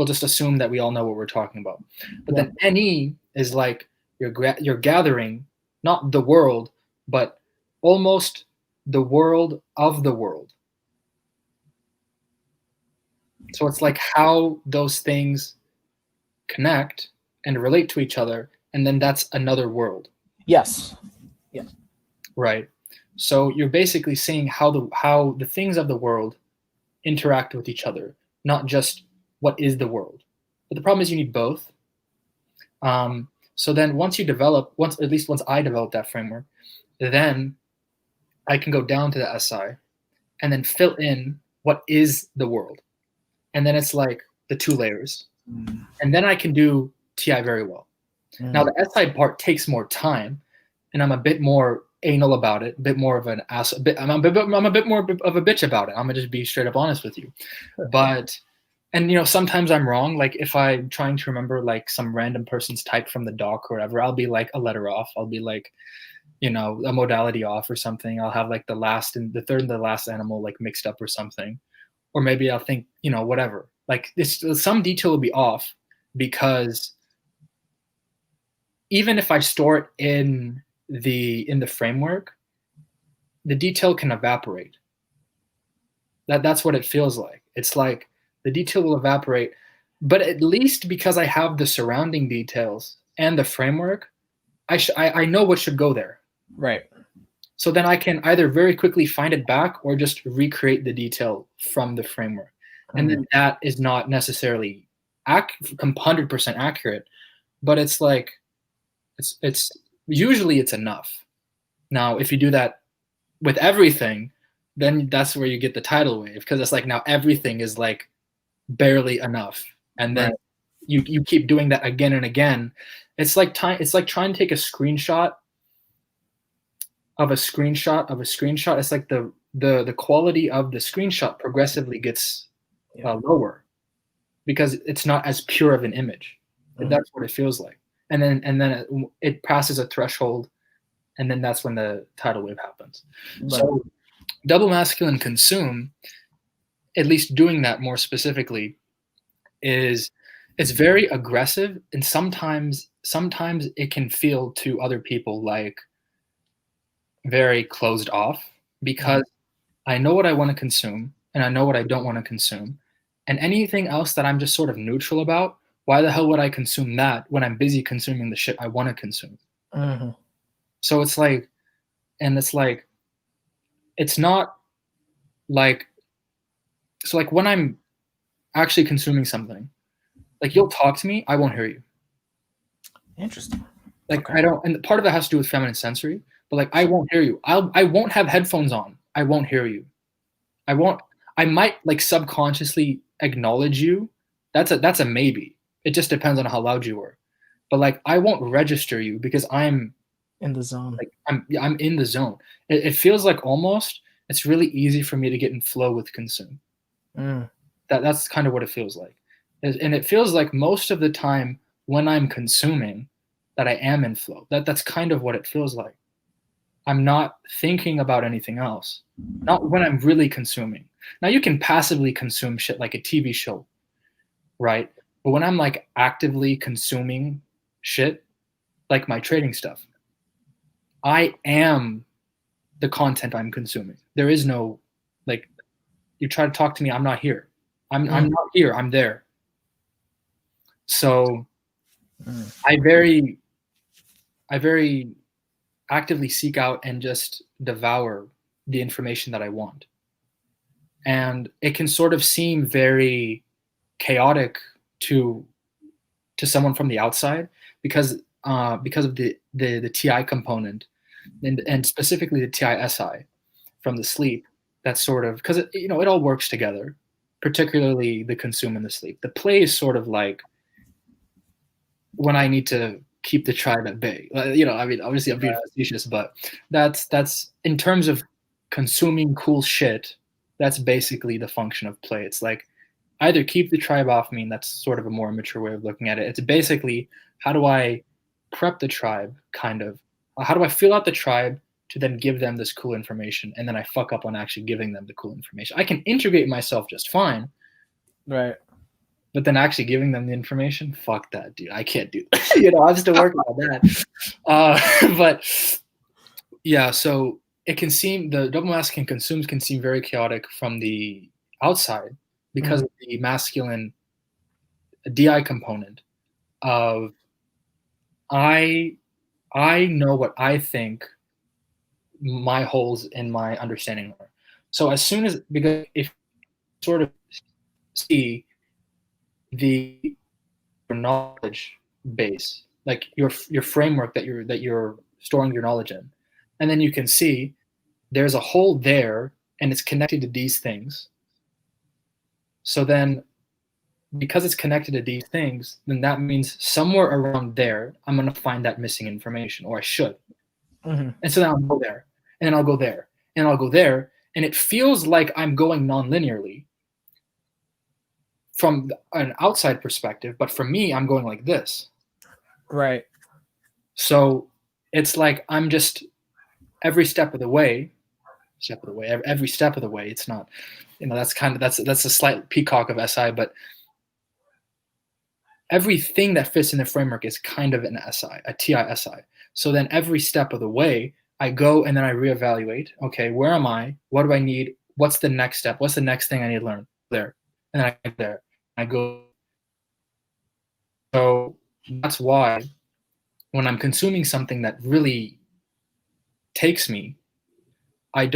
just assume that we all know what we're talking about. But then NE is like you're gathering not the world, but almost the world of the world. So it's like how those things connect and relate to each other, and then that's another world. Yes. Right. So you're basically seeing how the things of the world interact with each other, not just what is the world. But the problem is you need both. So then once I develop that framework, then I can go down to the SI and then fill in what is the world. And then it's like the 2 layers. And then I can do TI very well. Now the SI part takes more time, and I'm a bit more anal about it, a bit more of an ass. I'm a bit more of a bitch about it. I'm gonna just be straight up honest with you. But sometimes I'm wrong. Like if I'm trying to remember like some random person's type from the doc or whatever, I'll be like a letter off. I'll be like, a modality off or something. I'll have like the third and the last animal like mixed up or something. Or maybe I'll think, whatever. Like some detail will be off because even if I store it in the framework, the detail can evaporate. That's what it feels like. It's like the detail will evaporate, but at least because I have the surrounding details and the framework, I know what should go there. Right. So then I can either very quickly find it back or just recreate the detail from the framework. And then that is not necessarily 100% accurate, but it's like, it's usually it's enough. Now, if you do that with everything, then that's where you get the tidal wave, because it's like now everything is like barely enough. And then you keep doing that again and again. It's like trying to take a screenshot of a screenshot of a screenshot. It's like the quality of the screenshot progressively gets lower because it's not as pure of an image. That's what it feels like. And then it passes a threshold, and then that's when the tidal wave happens. Right. So double masculine consume, at least doing that more specifically, it's very aggressive, and sometimes it can feel to other people like very closed off, because I know what I want to consume and I know what I don't want to consume, and anything else that I'm just sort of neutral about, why the hell would I consume that when I'm busy consuming the shit I want to consume? So it's like, it's not like, so like when I'm actually consuming something, like you'll talk to me, I won't hear you. Interesting. Like I don't, and part of it has to do with feminine sensory, but like I won't hear you. I won't have headphones on. I won't hear you. I might like subconsciously acknowledge you. That's a maybe. It just depends on how loud you were. But like I won't register you because I'm in the zone. Like I'm in the zone. It feels like almost it's really easy for me to get in flow with consume. That's kind of what it feels like. And it feels like most of the time when I'm consuming that I am in flow. That's kind of what it feels like. I'm not thinking about anything else. Not when I'm really consuming. Now you can passively consume shit like a TV show, right? But when I'm like actively consuming shit, like my trading stuff, I am the content I'm consuming. There is no, like, you try to talk to me, I'm not here. I'm not here, I'm there. So I very actively seek out and just devour the information that I want. And it can sort of seem very chaotic to someone from the outside because of the TI component and specifically the TI SI from the sleep. That's sort of because it all works together, particularly the consume and the sleep. The play is sort of like when I need to keep the tribe at bay. I mean, obviously I'm being facetious, but that's in terms of consuming cool shit. That's basically the function of play. It's like either keep the tribe off me, and that's sort of a more mature way of looking at it. It's basically how do I prep the tribe, kind of. How do I fill out the tribe to then give them this cool information, and then I fuck up on actually giving them the cool information. I can integrate myself just fine. Right. But then actually giving them the information, fuck that, dude. I can't do that. I'm still working on that. But yeah, so it can seem, the double masculine consumes can seem very chaotic from the outside, because of the masculine DI component of I know what I think my holes in my understanding are. So as soon as, because if you sort of see the knowledge base, like your framework that you're storing your knowledge in, and then you can see there's a hole there and it's connected to these things. So then, because it's connected to these things, then that means somewhere around there, I'm going to find that missing information, or I should. And so then I'll go there, and then I'll go there, and I'll go there. And it feels like I'm going non-linearly from an outside perspective, but for me, I'm going like this. Right. So it's like I'm just every step of the way, it's not, that's a slight peacock of SI, but everything that fits in the framework is kind of an SI, a TI SI. So then every step of the way, I go and then I reevaluate. Okay, where am I? What do I need? What's the next step? What's the next thing I need to learn? There. And then I get there. I go. So that's why when I'm consuming something that really takes me, I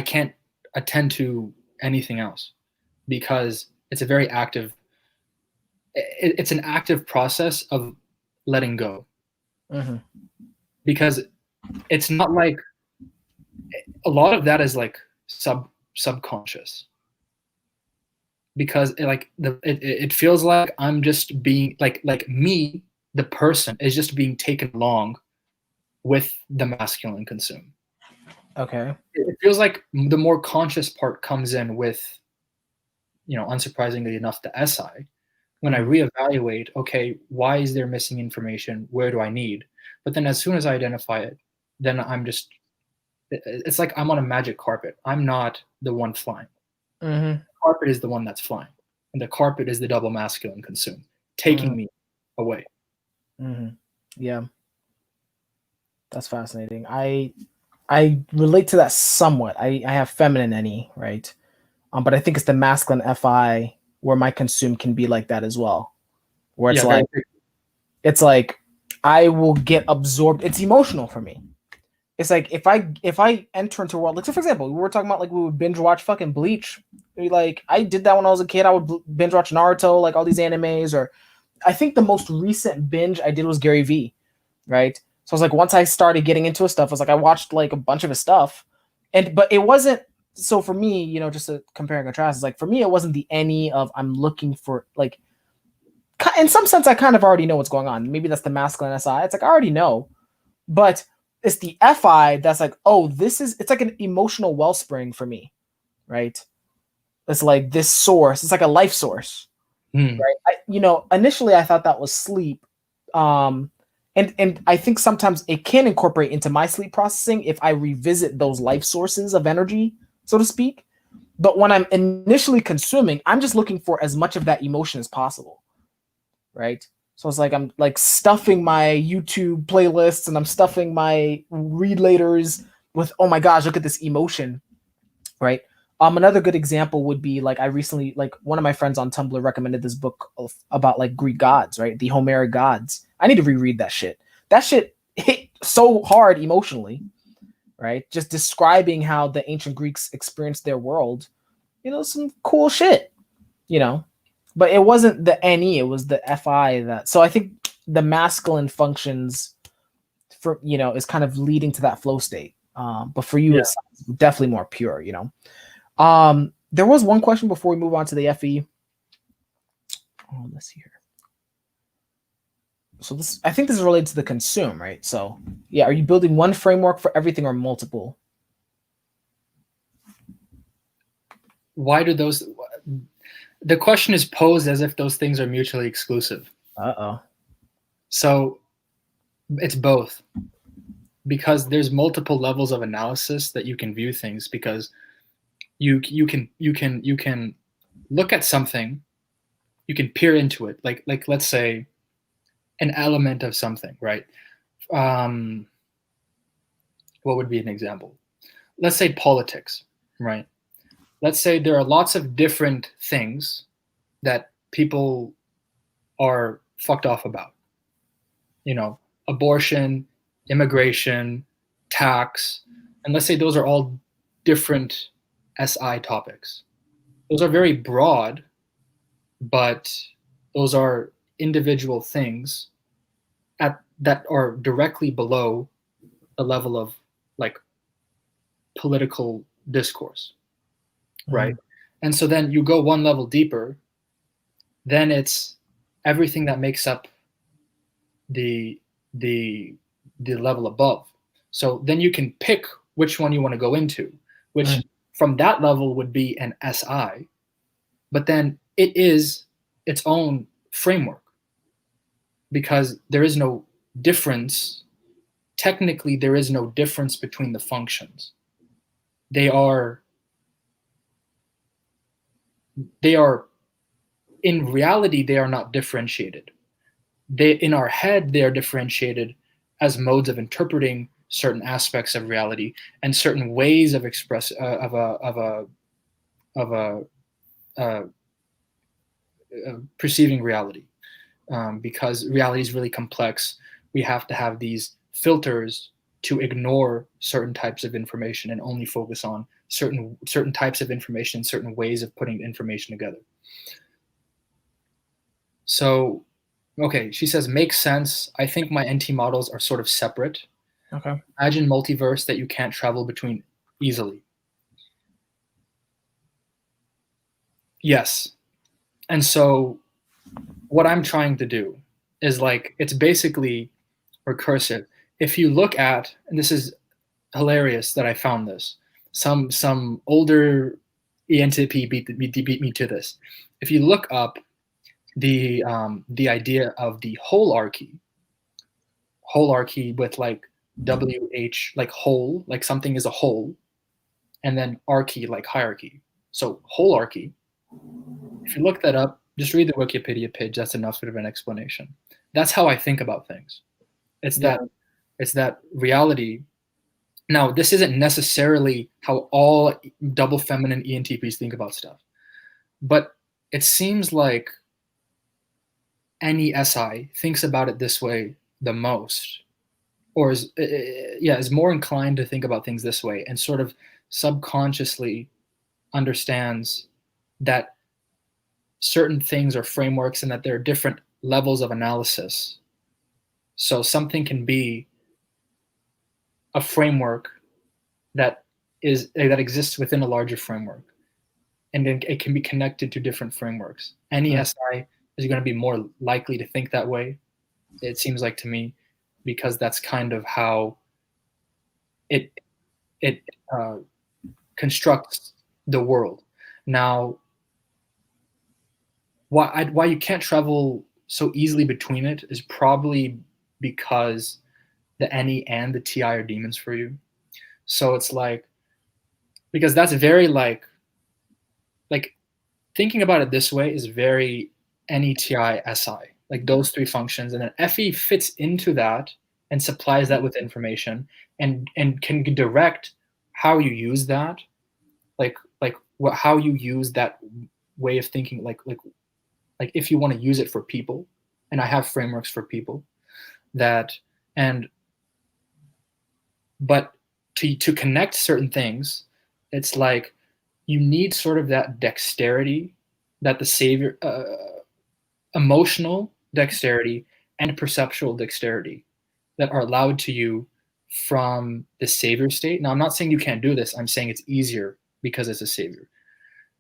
can't attend to anything else, because it's a very active, it's an active process of letting go. Because it's not like, a lot of that is like subconscious, because it feels like I'm just being like me, the person, is just being taken along with the masculine consume. Okay. It feels like the more conscious part comes in with, unsurprisingly enough, the SI. When I reevaluate, okay, why is there missing information? Where do I need? But then as soon as I identify it, then it's like I'm on a magic carpet. I'm not the one flying. The carpet is the one that's flying. And the carpet is the double masculine consume, taking me away. Yeah. That's fascinating. I relate to that somewhat. I have feminine any, right? But I think it's the masculine FI where my consume can be like that as well. Where it's like I will get absorbed. It's emotional for me. It's like if I enter into a world, like, so for example, we were talking about like we would binge watch fucking Bleach. Like I did that when I was a kid. I would binge watch Naruto, like all these animes. Or I think the most recent binge I did was Gary V, right? So I was like, once I started getting into his stuff, I was like, I watched like a bunch of his stuff, but it wasn't. So for me, just to compare and contrast, it's like for me, it wasn't the any of I'm looking for, like, in some sense, I kind of already know what's going on. Maybe that's the masculine SI. It's like I already know, but it's the FI that's like, oh, it's like an emotional wellspring for me, right? It's like this source. It's like a life source, right? Initially I thought that was sleep, and I think sometimes it can incorporate into my sleep processing if I revisit those life sources of energy, so to speak. But when I'm initially consuming, I'm just looking for as much of that emotion as possible, right? So it's like I'm like stuffing my YouTube playlists and I'm stuffing my read laters with, oh my gosh, look at this emotion, right? Another good example would be like I recently, like one of my friends on Tumblr recommended this book about like Greek gods, right? The Homeric gods. I need to reread that shit. That shit hit so hard emotionally, right? Just describing how the ancient Greeks experienced their world, some cool shit, but it wasn't the NE, it was the FI that. So I think the masculine functions for, is kind of leading to that flow state. But for you, it's definitely more pure, There was one question before we move on to the FE. Let's see here. So I think this is related to the consume, right? So yeah, are you building one framework for everything or multiple? Why do the question is posed as if those things are mutually exclusive. So it's both, because there's multiple levels of analysis that you can view things, because you can look at something, you can peer into it, like let's say an element of something, right? What would be an example? Let's say politics, right? let's say there are lots of different things that people are fucked off about. You know, abortion, immigration, tax, and let's say those are all different SI topics. Those are very broad, but those are individual things that are directly below the level of like political discourse, right? And so then you go one level deeper, then it's everything that makes up the the level above. So then you can pick which one you want to go into, which from that level would be an SI, but then it is its own framework because there is no difference. Technically, there is no difference between the functions. They are in reality, they are not differentiated. In our head, they are differentiated as modes of interpreting certain aspects of reality and certain ways of perceiving reality. Because reality is really complex, we have to have these filters to ignore certain types of information and only focus on certain types of information, certain ways of putting information together. So, okay, she says, makes sense. I think my NT models are sort of separate. Okay. Imagine multiverse that you can't travel between easily. Yes. And so what I'm trying to do is like, it's basically recursive. If you look at, and this is hilarious that I found this, some older ENTP beat me to this. If you look up the idea of the holarchy with like WH, like whole, like something is a whole, and then archy, like hierarchy. So holarchy, if you look that up, just read the Wikipedia page. That's enough of an explanation. That's how I think about things. It's that reality. Now, this isn't necessarily how all double feminine ENTPs think about stuff, but it seems like any SI thinks about it this way the most, or is more inclined to think about things this way and sort of subconsciously understands that certain things are frameworks and that there are different levels of analysis. So something can be a framework that exists within a larger framework, and then it can be connected to different frameworks. Any SI is going to be more likely to think that way, it seems like to me, because that's kind of how it constructs the world. Now, why you can't travel so easily between it is probably because the NE and the TI are demons for you. So it's like, because that's very like thinking about it this way is very NETI SI, like those three functions, and then FE fits into that and supplies that with information and can direct how you use that, how you use that way of thinking, like if you want to use it for people, and I have frameworks for people that, but to connect certain things, it's like you need sort of that dexterity, that the savior, emotional dexterity and perceptual dexterity that are allowed to you from the savior state. Now, I'm not saying you can't do this. I'm saying it's easier because it's a savior.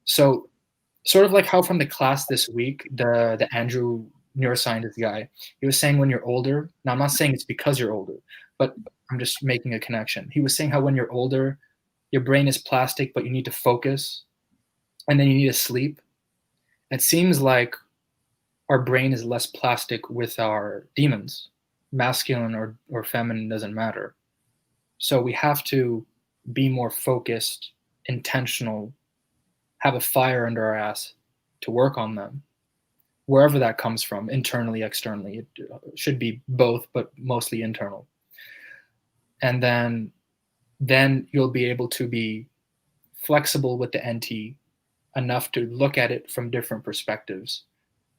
So sort of like how from the class this week, the Andrew neuroscientist guy, he was saying when you're older, now I'm not saying it's because you're older, but I'm just making a connection. He was saying how when you're older, your brain is plastic, but you need to focus, and then you need to sleep. It seems like our brain is less plastic with our demons. Masculine or feminine doesn't matter. So we have to be more focused, intentional, have a fire under our ass to work on them, wherever that comes from, internally, externally. It should be both, but mostly internal. And then you'll be able to be flexible with the NT enough to look at it from different perspectives.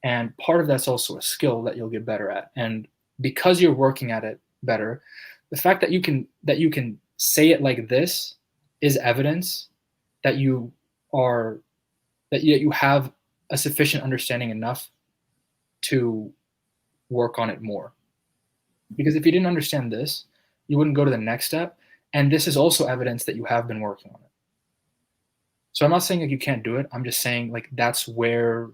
And part of that's also a skill that you'll get better at. And because you're working at it better, the fact that you can say it like this is evidence that you have a sufficient understanding enough to work on it more. Because if you didn't understand this, you wouldn't go to the next step. And this is also evidence that you have been working on it. So I'm not saying like you can't do it. I'm just saying like that's where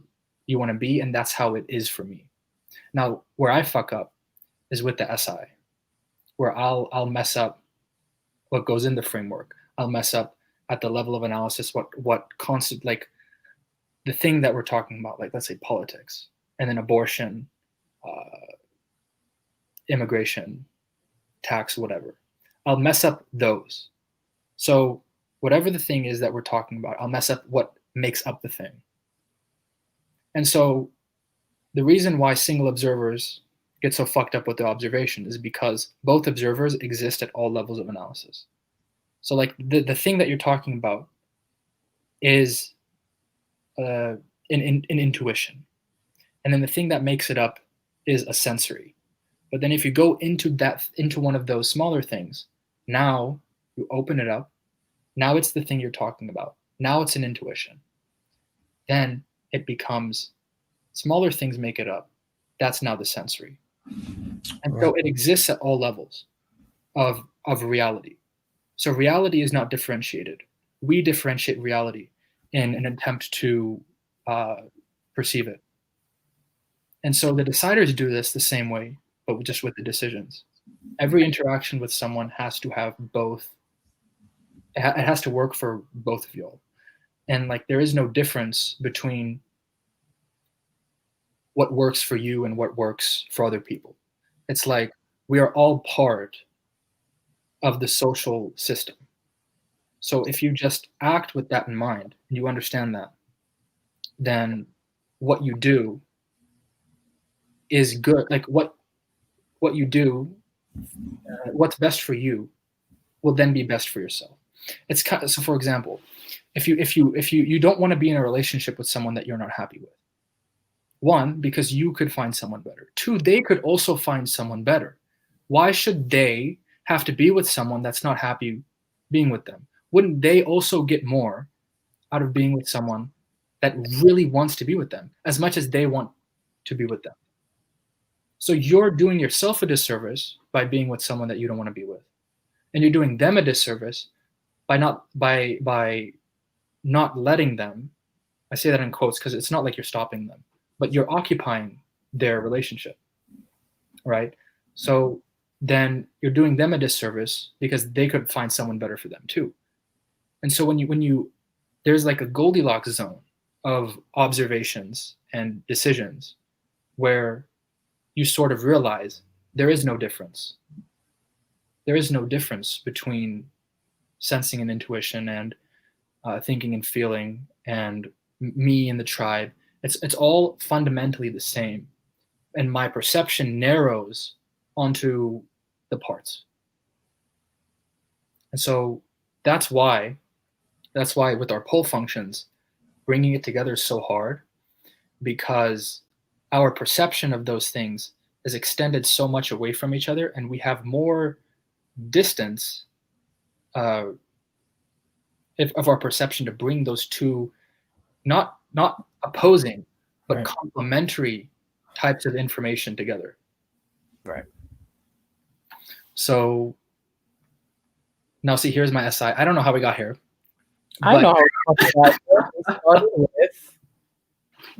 you want to be, and that's how it is for me. Now, where I fuck up is with the SI, where I'll mess up what goes in the framework. I'll mess up at the level of analysis what constant, like the thing that we're talking about, like let's say politics, and then abortion, immigration, tax, whatever. I'll mess up those. So whatever the thing is that we're talking about, I'll mess up what makes up the thing. And so the reason why single observers get so fucked up with the observation is because both observers exist at all levels of analysis. So like the thing that you're talking about is an intuition. And then the thing that makes it up is a sensory. But then if you go into one of those smaller things, now you open it up. Now it's the thing you're talking about. Now it's an intuition. Then it becomes smaller things make it up. That's now the sensory. And so it exists at all levels of reality. So reality is not differentiated. We differentiate reality in an attempt to perceive it. And so the deciders do this the same way, but just with the decisions. Every interaction with someone has to have both. It has to work for both of y'all. And like there is no difference between what works for you and what works for other people. It's like we are all part of the social system. So if you just act with that in mind and you understand that, then what you do is good. Like what you do, what's best for you will then be best for yourself. It's kind of, so for example, if you don't want to be in a relationship with someone that you're not happy with. One, because you could find someone better. Two, they could also find someone better. Why should they have to be with someone that's not happy being with them? Wouldn't they also get more out of being with someone that really wants to be with them as much as they want to be with them? So you're doing yourself a disservice by being with someone that you don't want to be with. And you're doing them a disservice by not letting them, I say that in quotes because it's not like you're stopping them, but you're occupying their relationship, right? So then you're doing them a disservice because they could find someone better for them too. And so when you there's like a Goldilocks zone of observations and decisions where you sort of realize there is no difference. There is no difference between sensing and intuition and thinking and feeling and me and the tribe. It's all fundamentally the same. And my perception narrows onto the parts. And so that's why with our pole functions, bringing it together is so hard, because our perception of those things is extended so much away from each other, and we have more distance of our perception to bring those two, not opposing, but right, complementary types of information together. Right. So now see, here's my SI. I don't know how we got here. I know how we got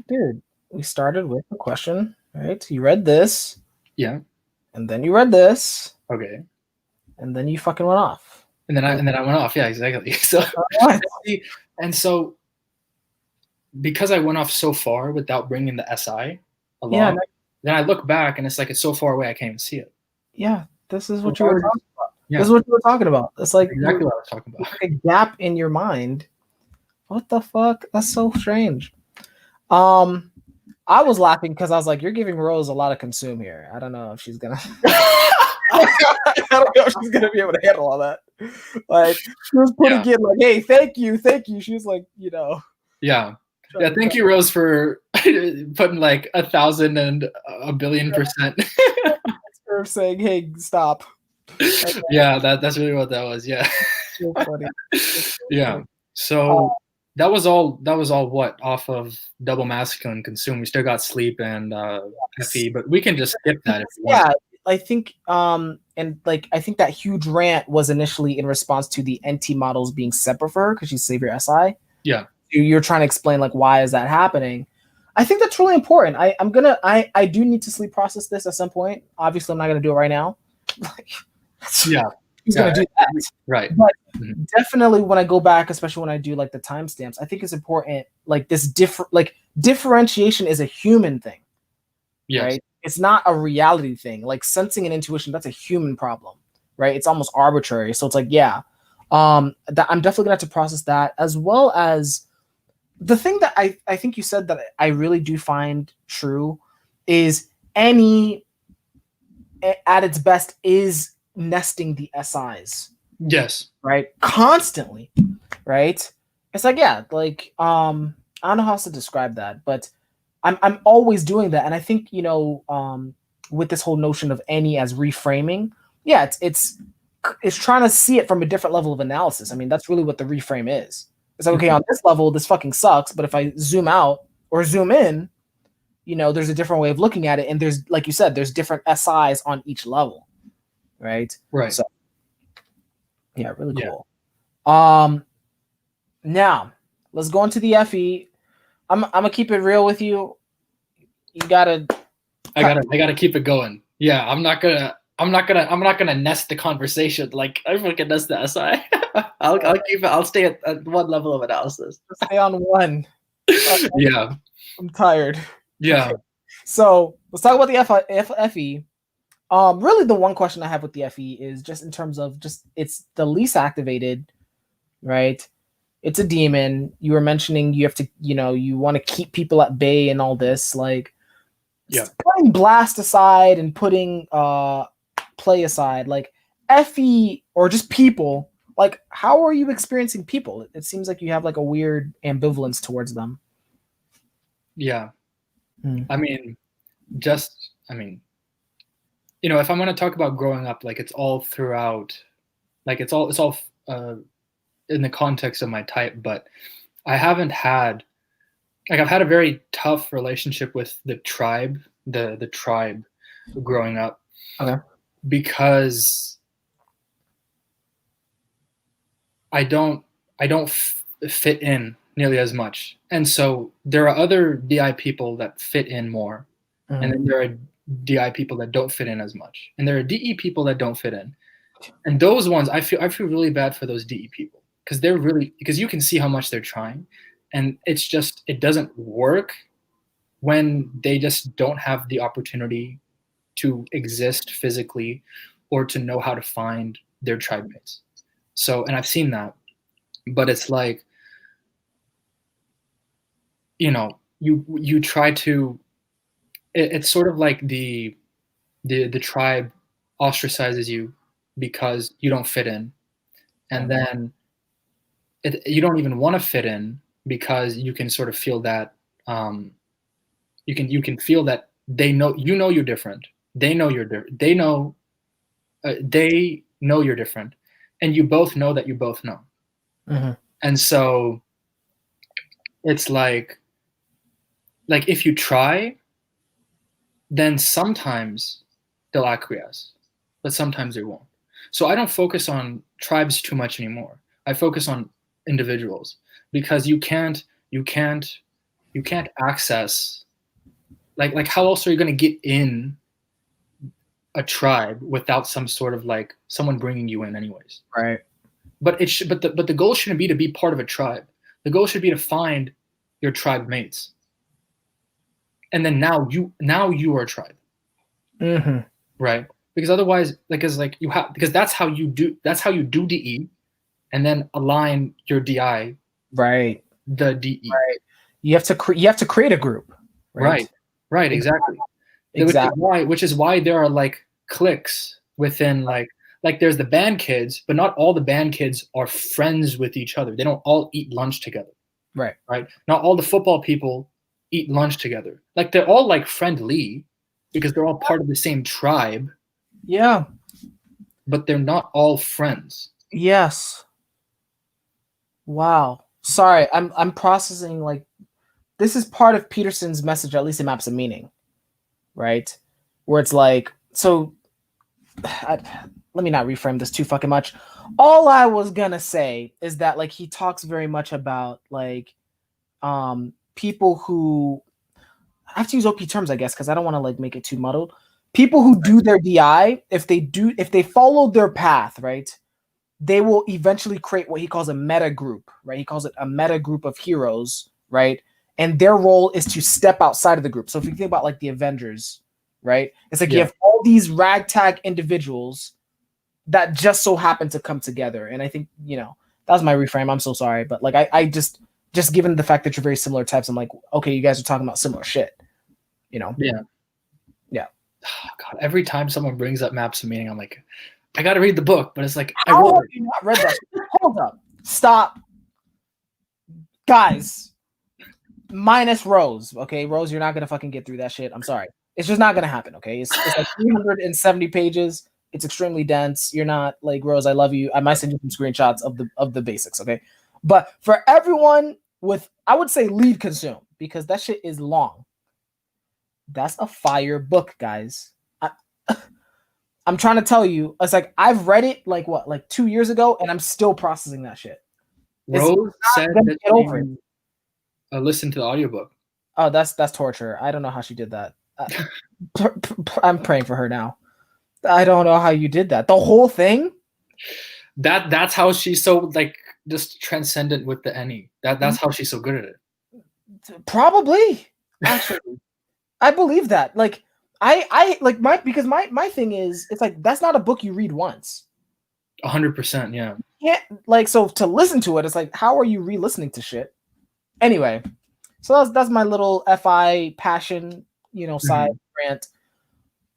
here. We started with a question, right? You read this. Yeah. And then you read this. Okay. And then you fucking went off. And then I went off. Yeah, exactly. So and so because I went off so far without bringing the SI along, then I look back and it's like it's so far away I can't even see it. Yeah, this is what you were talking about. Yeah. This is what you were talking about. It's like exactly what I was talking about. Like a gap in your mind. What the fuck? That's so strange. I was laughing because I was like, "You're giving Rose a lot of consume here. I don't know if she's gonna. I don't know if she's gonna be able to handle all that." Like she was putting in like, hey, thank you. She was like, Yeah. Thank you, Rose, for putting like 1,000 and a billion %. Her saying, hey, stop. Yeah, that's really what that was. Yeah. So funny. Yeah. Funny. So that was all what off of Double Masculine Consume. We still got Sleep and FE, but we can just skip that if you want. Yeah, I think and like I think that huge rant was initially in response to the NT models being separate for her because she's Savior SI. Yeah. You're trying to explain like why is that happening. I think that's really important. I do need to sleep process this at some point. Obviously, I'm not gonna do it right now. Yeah. Who's gonna do that? Right. But definitely when I go back, especially when I do like the timestamps, I think it's important. Like this differentiation is a human thing. Yes. Right? It's not a reality thing. Like sensing and intuition, that's a human problem, right? It's almost arbitrary. So it's like, yeah, I'm definitely gonna have to process that, as well as the thing that I think you said that I really do find true is any at its best is nesting the SIs. Yes. Right? Constantly. Right? It's like, yeah, like I don't know how else to describe that, but I'm always doing that. And I think, with this whole notion of any as reframing, yeah, it's trying to see it from a different level of analysis. I mean, that's really what the reframe is. It's like, okay, on this level, this fucking sucks, but if I zoom out or zoom in, there's a different way of looking at it. And there's, like you said, there's different SIs on each level. Right? Right. So yeah, really cool. Yeah. Now let's go into the FE. I'm gonna keep it real with you. I gotta keep it going. Yeah, I'm not gonna nest the conversation like I fucking nest the SI. I'll keep it. I'll stay at one level of analysis. Stay on one. Yeah, I'm tired. Yeah. Okay. So let's talk about the FE. Really, the one question I have with the FE is just in terms of it's the least activated, right? It's a demon. You were mentioning you have to, you want to keep people at bay and all this, like, putting blast aside and putting play aside, like FE or just people, like how are you experiencing people? It seems like you have like a weird ambivalence towards them. Yeah. I mean, if I'm going to talk about growing up, like it's all throughout, like it's all in the context of my type, but I haven't had, like I've had a very tough relationship with the tribe, the tribe growing up. Okay. Because I don't fit in nearly as much. And so there are other DI people that fit in more. And then there are DI people that don't fit in as much. And there are DE people that don't fit in. And those ones, I feel really bad for those DE people because you can see how much they're trying. And it's just, it doesn't work when they just don't have the opportunity to exist physically or to know how to find their tribe mates. So, and I've seen that, but it's like, you try to, it's sort of like the tribe ostracizes you because you don't fit in. And then you don't even want to fit in because you can sort of feel that, you can feel that they know you're different. They know you're different. They know you're different, and you both know that you both know. And so it's like if you try, then sometimes they'll acquiesce, but sometimes they won't. So I don't focus on tribes too much anymore. I focus on individuals because you can't access, like how else are you going to get in a tribe without some sort of like someone bringing you in anyways? Right. But the goal shouldn't be to be part of a tribe. The goal should be to find your tribe mates. And then now you are a tribe. Right? Because otherwise, because that's how you do DE and then align your DI. Right. The DE. Right. You have to create a group. Right. Exactly. Which is why there are like cliques within like like there's the band kids, but not all the band kids are friends with each other. They don't all eat lunch together. Right. Right. Not all the football people eat lunch together. Like they're all like friendly because they're all part of the same tribe. Yeah. But they're not all friends. Yes. Wow. Sorry, I'm processing, like, this is part of Peterson's message, at least in Maps of Meaning, right? Where it's like, so let me not reframe this too fucking much. All I was gonna say is that, like, he talks very much about, like, people who, I have to use OP terms, I guess, because I don't want to like make it too muddled. People who do their DI, if they follow their path, right, they will eventually create what he calls a meta group, right? He calls it a meta group of heroes, right? And their role is to step outside of the group. So if you think about like the Avengers, right? It's like you have all these ragtag individuals that just so happen to come together. And I think, that was my reframe. I'm so sorry. But like I just given the fact that you're very similar types, I'm like, okay, you guys are talking about similar shit. Yeah. Yeah. Oh, God, every time someone brings up Maps of Meaning, I'm like, I got to read the book, but it's like, How have you not read that? Hold up. Stop. Guys, minus Rose, okay? Rose, you're not going to fucking get through that shit. I'm sorry. It's just not going to happen, okay? It's like 370 pages. It's extremely dense. You're not like, Rose, I love you. I might send you some screenshots of the basics, okay? But for everyone with, I would say, lead consume, because that shit is long. That's a fire book, guys. I'm trying to tell you, it's like I've read it like 2 years ago, and I'm still processing that shit. Rose said that get over it. Listen to the audiobook. Oh, that's torture. I don't know how she did that. I'm praying for her now. I don't know how you did that. The whole thing? That's how she's so like just transcendent with the any. That's how she's so good at it. Probably. Actually, I believe that. Like I like my thing is, it's like that's not a book you read once. 100%, yeah. Yeah, like, so to listen to it, it's like, how are you re-listening to shit? Anyway, so that's my little FI passion, side rant.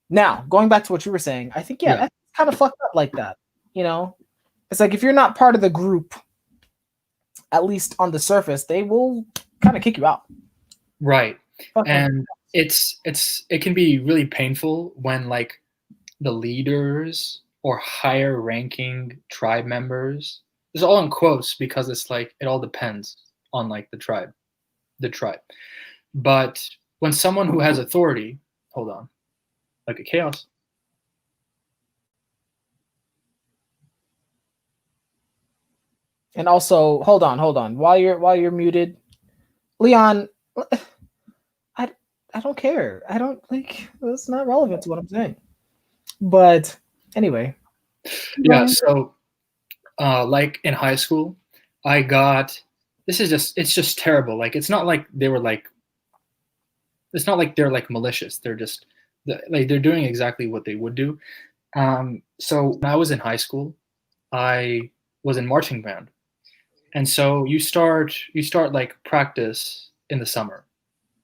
Now, going back to what you were saying, I think that's kind of fucked up like that. It's like if you're not part of the group, at least on the surface, they will kind of kick you out. Right. And it can be really painful when like the leaders or higher ranking tribe members, it's all in quotes because it's like it all depends on like the tribe. But when someone who has authority, hold on, like a chaos. And also, hold on. While you're muted, Leon, I don't care. I don't like, that's not relevant to what I'm saying. But anyway. Yeah, so like in high school, I got, it's just terrible. Like it's not like they're like malicious. They're just like they're doing exactly what they would do. So when I was in high school, I was in marching band. And so you start like practice in the summer,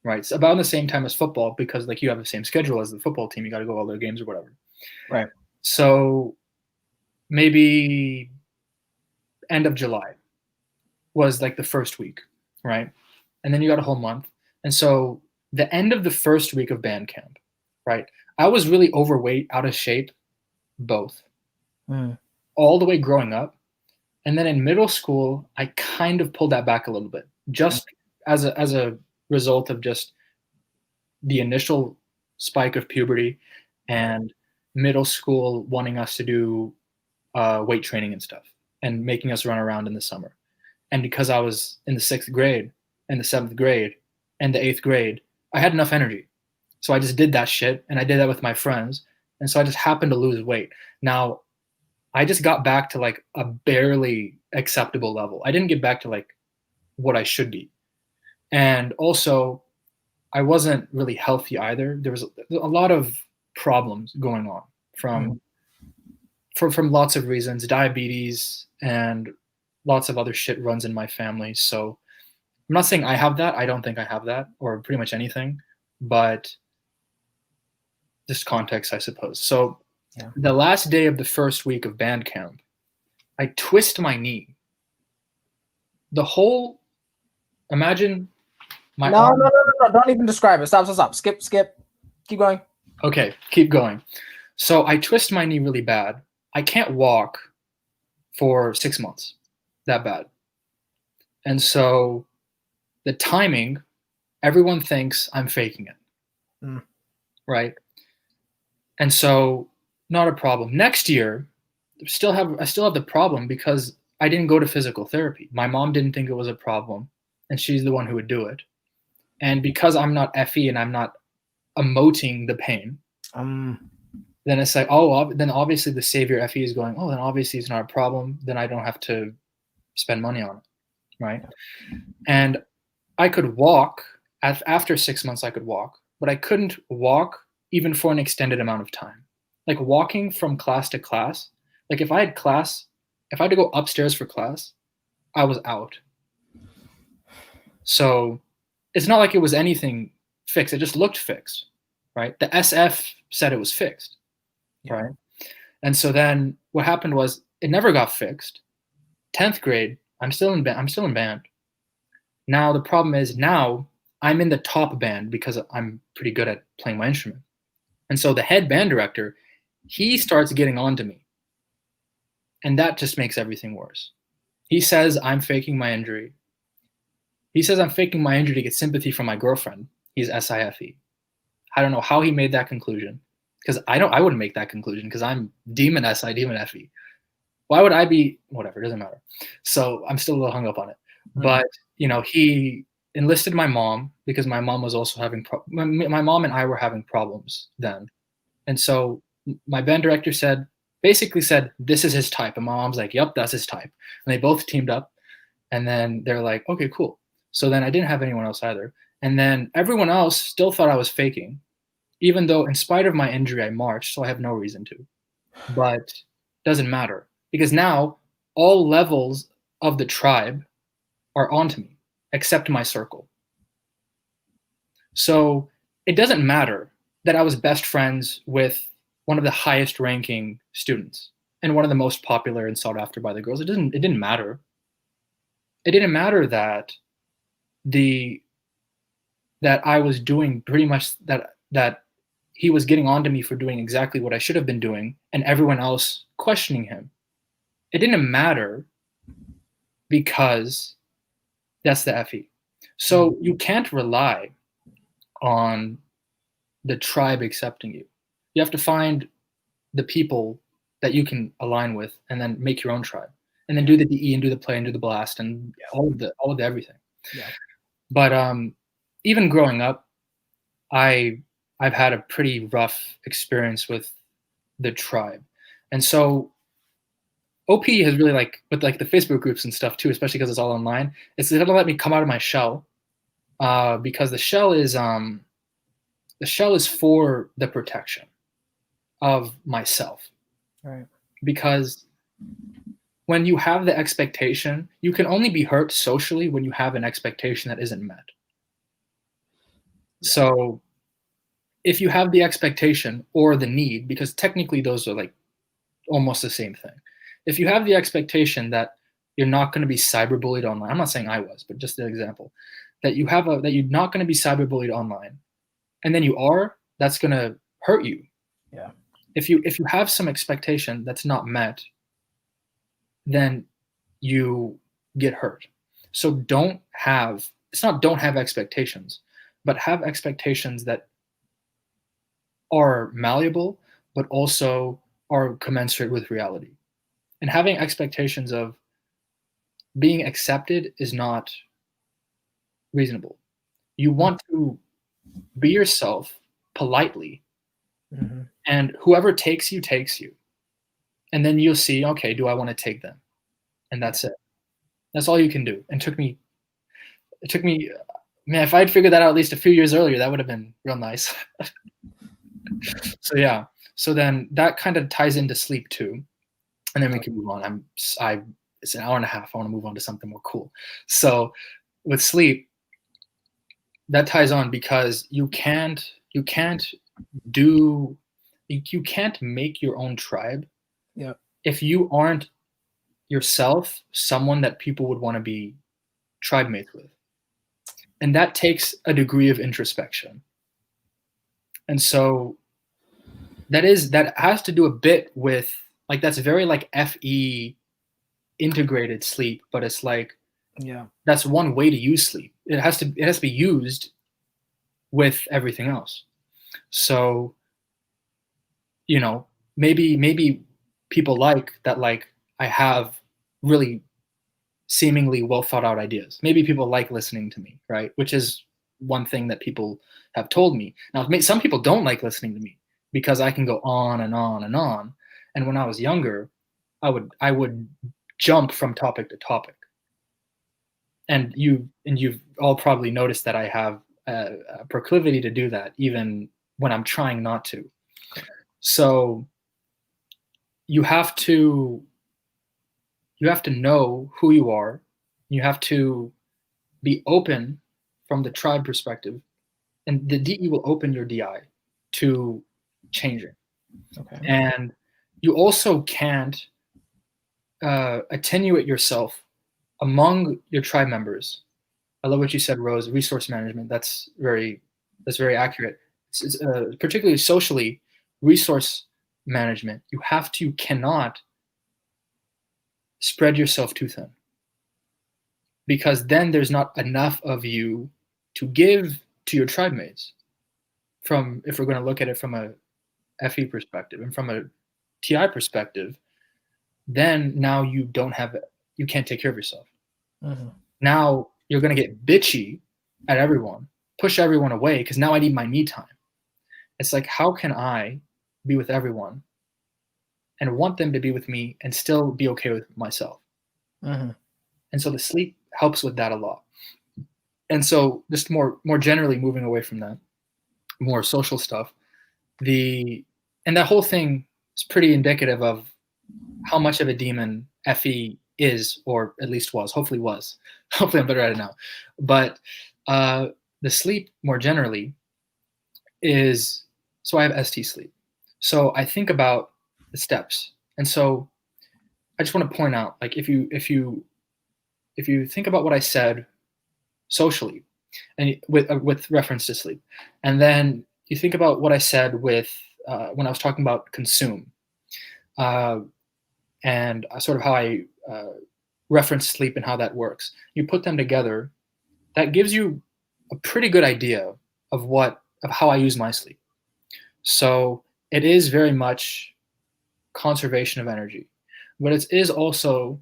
right? It's about the same time as football because like you have the same schedule as the football team. You got to go all their games or whatever. Right. So maybe end of July was like the first week, right? And then you got a whole month. And so the end of the first week of band camp, right? I was really overweight, out of shape, both, all the way growing up. And then in middle school, I kind of pulled that back a little bit, just as a result of just the initial spike of puberty and middle school wanting us to do weight training and stuff and making us run around in the summer. And because I was in the 6th grade and the 7th grade and the 8th grade, I had enough energy. So I just did that shit, and I did that with my friends. And so I just happened to lose weight. Now, I just got back to like a barely acceptable level. I didn't get back to like what I should be. And also, I wasn't really healthy either. There was a lot of problems going on from lots of reasons, diabetes and lots of other shit runs in my family. So I'm not saying I have that. I don't think I have that, or pretty much anything, but just context, I suppose. So Yeah. The last day of the first week of band camp, I twist my knee. The whole, imagine my arm. No, don't even describe it. Stop. Skip. Keep going. Okay, keep going. So I twist my knee really bad. I can't walk for 6 months. That bad. And so the timing, everyone thinks I'm faking it. Mm. Right? And so not a problem. Next year, I still have the problem because I didn't go to physical therapy. My mom didn't think it was a problem, and she's the one who would do it. And because I'm not FE and I'm not emoting the pain, then it's like, then obviously the savior FE is going, then obviously it's not a problem. Then I don't have to spend money on it, right? Yeah. And I could walk. After 6 months, I could walk, but I couldn't walk even for an extended amount of time. Like walking from class to class, like if I had to go upstairs for class, I was out. So it's not like it was anything fixed. It just looked fixed, right? The SF said it was fixed, right? And so then what happened was it never got fixed. 10th grade, I'm still in band. Now the problem is now I'm in the top band because I'm pretty good at playing my instrument. And so the head band director, he starts getting on to me. And that just makes everything worse. He says I'm faking my injury. He says I'm faking my injury to get sympathy from my girlfriend. He's SIFE. I don't know how he made that conclusion, because I wouldn't make that conclusion because I'm demon SI, demon FE. Why would I be? Whatever, it doesn't matter. So I'm still a little hung up on it. But he enlisted my mom because my mom was also having my mom and I were having problems then. And so my band director basically said, this is his type. And my mom's like, yep, that's his type. And they both teamed up. And then they're like, okay, cool. So then I didn't have anyone else either. And then everyone else still thought I was faking, even though in spite of my injury, I marched. So I have no reason to. But it doesn't matter because now all levels of the tribe are onto me, except my circle. So it doesn't matter that I was best friends with one of the highest ranking students and one of the most popular and sought after by the girls. It didn't matter. It didn't matter that I was doing pretty much that he was getting on to me for doing exactly what I should have been doing and everyone else questioning him. It didn't matter because that's the FE. So you can't rely on the tribe accepting you. You have to find the people that you can align with and then make your own tribe. And then do the DE and do the play and do the blast and all of the everything. Yeah. But even growing up, I've had a pretty rough experience with the tribe. And so OP has really with the Facebook groups and stuff too, especially because it's all online, it's going to let me come out of my shell because the shell is for the protection of myself. Right. Because when you have the expectation, you can only be hurt socially when you have an expectation that isn't met. Yeah. So if you have the expectation or the need, because technically those are almost the same thing. If you have the expectation that you're not going to be cyberbullied online, I'm not saying I was, but just an example, that you're not going to be cyberbullied online, and then you are, that's going to hurt you. Yeah. If you have some expectation that's not met, then you get hurt. So don't have expectations, but have expectations that are malleable, but also are commensurate with reality. And having expectations of being accepted is not reasonable. You want to be yourself politely, and whoever takes you, takes you. And then you'll see, okay, do I want to take them? And that's it. That's all you can do. And it took me, man, if I'd figured that out at least a few years earlier, that would have been real nice. So yeah. So then that kind of ties into sleep too. And then we can move on. It's an hour and a half. I want to move on to something more cool. So with sleep, that ties on because you can't you can't make your own tribe Yeah. if you aren't yourself someone that people would want to be tribe mates with. And that takes a degree of introspection. And so that has to do a bit with like, that's very like FE integrated sleep, but it's like, Yeah. that's one way to use sleep. It has to be used with everything else. So, you know, maybe people like that, like I have really seemingly well thought out ideas. Maybe people like listening to me, right? Which is one thing that people have told me. Now, some people don't like listening to me because I can go on and on and on. And when I was younger, I would jump from topic to topic. And you've all probably noticed that I have a proclivity to do that, even when I'm trying not to. So you have to know who you are. You have to be open from the tribe perspective, and the DE will open your DI to changing. Okay. And you also can't attenuate yourself among your tribe members. I love what you said, Rose. Resource management. That's very accurate. It's, particularly socially, resource management. You cannot spread yourself too thin, because then there's not enough of you to give to your tribe mates. From, if we're going to look at it from a FE perspective and from a TI perspective, then now you can't take care of yourself. Mm-hmm. Now you're going to get bitchy at everyone, push everyone away, because now I need my me time. It's like, how can I be with everyone and want them to be with me and still be okay with myself? Mm-hmm. And so the sleep helps with that a lot. And so just more generally, moving away from that, more social stuff, and that whole thing is pretty indicative of how much of a demon FE is, or at least was. Hopefully I'm better at it now. But the sleep more generally is, so I have ST sleep. So I think about the steps. And so I just want to point out, like, if you think about what I said socially and with reference to sleep, and then you think about what I said with when I was talking about consume, and sort of how I reference sleep and how that works. You put them together, that gives you a pretty good idea of how I use my sleep. So it is very much conservation of energy, but it is also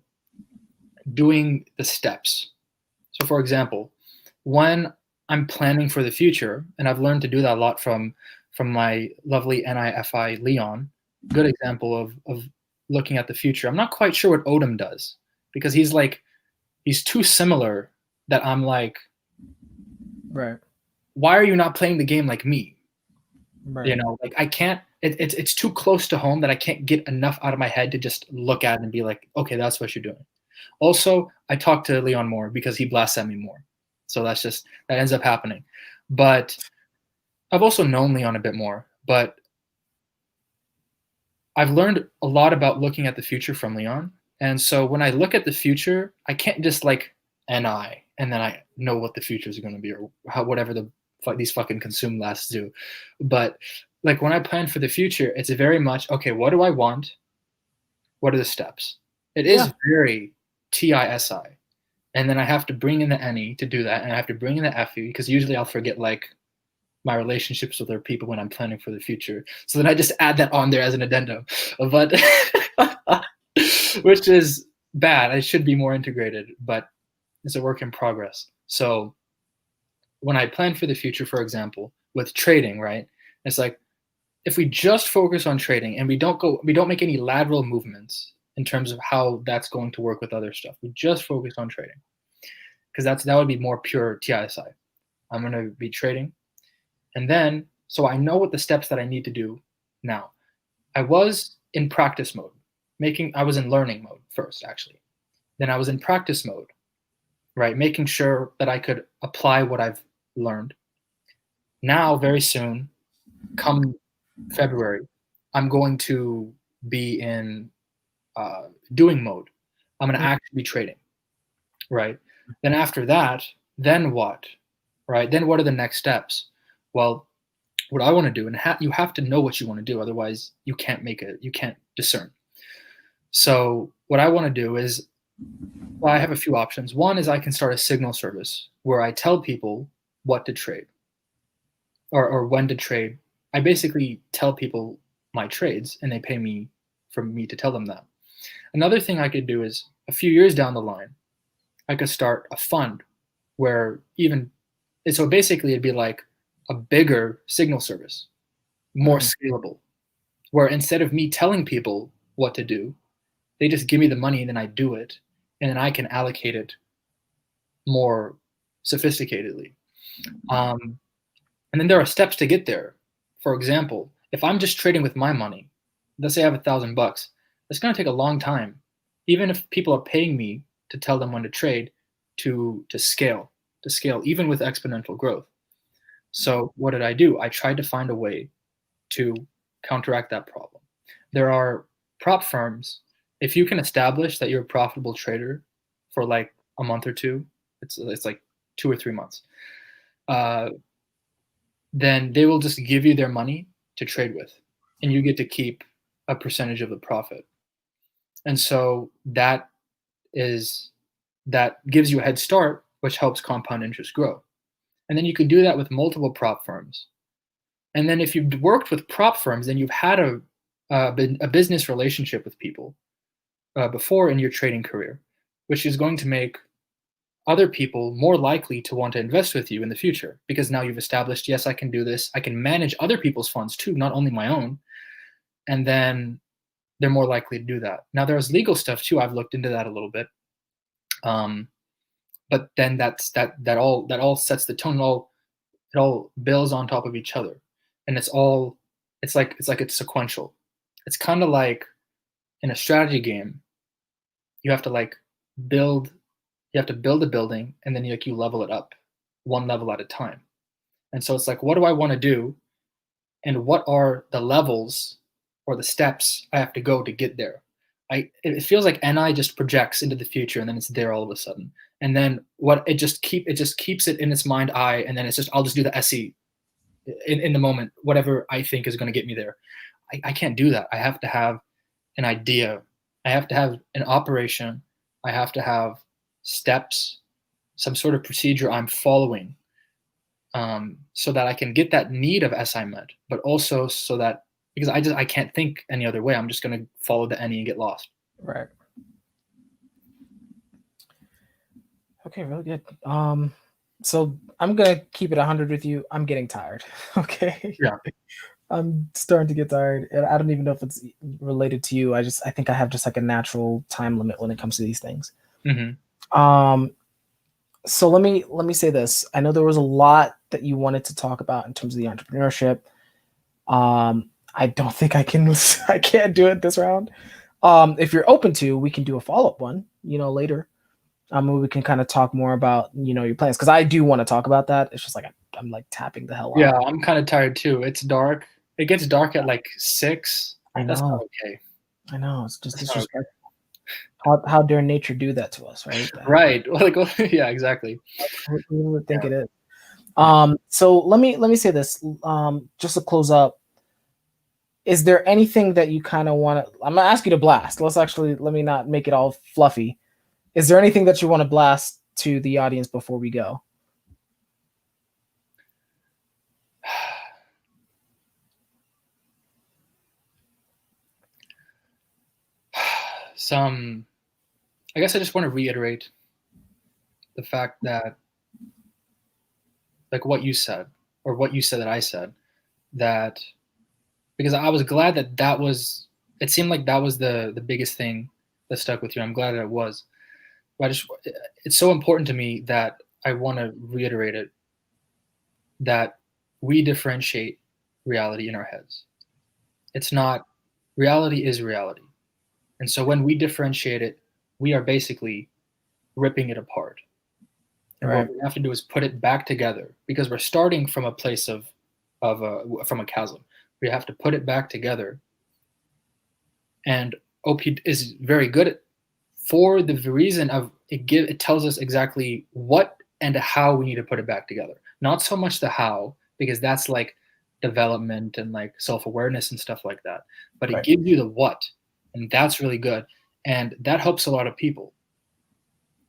doing the steps. So for example, when I'm planning for the future, and I've learned to do that a lot from my lovely NIFI Leon, good example of looking at the future. I'm not quite sure what Odom does, because he's too similar that I'm like, Right. why are you not playing the game like me? Right. You know, like I can't, it's too close to home that I can't get enough out of my head to just look at it and be like, okay, that's what you're doing. Also, I talk to Leon more because he blasts at me more. So that ends up happening. But I've also known Leon a bit more, but I've learned a lot about looking at the future from Leon. And so when I look at the future, I can't just like and then I know what the future is going to be, or whatever these fucking consume lasts do. But like when I plan for the future, it's very much, okay, what do I want? What are the steps? It is very TISI. And then I have to bring in the NE to do that. And I have to bring in the FE, because usually I'll forget like my relationships with other people when I'm planning for the future. So then I just add that on there as an addendum. But which is bad. It should be more integrated, but it's a work in progress. So when I plan for the future, for example, with trading, right? It's like, if we just focus on trading and we don't make any lateral movements in terms of how that's going to work with other stuff. We just focus on trading, because that would be more pure TISI. I'm going to be trading. And then, so I know what the steps that I need to do now. I was in practice mode. I was in learning mode first, actually. Then I was in practice mode, right? Making sure that I could apply what I've learned. Now, very soon, come February, I'm going to be in doing mode. I'm going to actually be trading, right? Then after that, then what, right? Then what are the next steps? Well, what I want to do, and you have to know what you want to do, otherwise you can't discern. So what I want to do is, well, I have a few options. One is I can start a signal service where I tell people what to trade or when to trade. I basically tell people my trades and they pay me for me to tell them that. Another thing I could do is a few years down the line, I could start a fund where so basically it'd be like a bigger signal service, more scalable, where instead of me telling people what to do, they just give me the money and then I do it, and then I can allocate it more sophisticatedly. And then there are steps to get there. For example, if I'm just trading with my money, let's say I have $1,000, it's going to take a long time, even if people are paying me to tell them when to trade, to scale, even with exponential growth. So what did I do? I tried to find a way to counteract that problem. There are prop firms. If you can establish that you're a profitable trader for like a month or two, it's like 2 or 3 months, then they will just give you their money to trade with, and you get to keep a percentage of the profit. And so that gives you a head start, which helps compound interest grow. And then you can do that with multiple prop firms. And then if you've worked with prop firms, then you've had a business relationship with people before in your trading career, which is going to make other people more likely to want to invest with you in the future, because now you've established, yes, I can do this. I can manage other people's funds too, not only my own. And then they're more likely to do that. Now there's legal stuff too. I've looked into that a little bit. But then that all sets the tone. It all builds on top of each other, and it's sequential. It's kind of like in a strategy game, you have to build a building, and then you level it up one level at a time. And so it's like, what do I want to do, and what are the levels or the steps I have to go to get there? It feels like NI just projects into the future, and then it's there all of a sudden. And then it just keeps it in its mind eye, and then I'll just do the SE in the moment, whatever I think is going to get me there. I can't do that. I have to have an idea. I have to have an operation. I have to have steps, some sort of procedure I'm following, so that I can get that need of SI met, but also so that, because I can't think any other way. I'm just going to follow the NE and get lost. Right. Okay, really good. So I'm going to keep it 100 with you. I'm getting tired. Okay. Yeah. I'm starting to get tired, and I don't even know if it's related to you. I think I have just like a natural time limit when it comes to these things. Mm-hmm. So let me say this. I know there was a lot that you wanted to talk about in terms of the entrepreneurship. I don't think I can't do it this round. If you're open to, we can do a follow-up one, later. We can kind of talk more about, your plans, because I do want to talk about that. It's just like I'm like tapping the hell out. Yeah, I'm kind of tired too. It's dark. It gets dark at like 6. I know. That's not okay. I know. It's just disrespectful. Okay. How dare nature do that to us, right? Right. Yeah, exactly. Who would think it is? So let me say this. Just to close up. Is there anything that you kind of want to? I'm gonna ask you to blast. Let me not make it all fluffy. Is there anything that you want to blast to the audience before we go? I guess I just want to reiterate the fact that, like what you said, or what you said that I said, that because I was glad it seemed like that was the biggest thing that stuck with you. I'm glad that it was. But it's so important to me that I want to reiterate it, that we differentiate reality in our heads. Reality is reality. And so when we differentiate it, we are basically ripping it apart. And right. What we have to do is put it back together, because we're starting from a place from a chasm. We have to put it back together And OP is very good for the reason of it tells us exactly what and how we need to put it back together. Not so much the how, because that's like development and like self-awareness and stuff like that. But it gives you the what, and that's really good. And that helps a lot of people.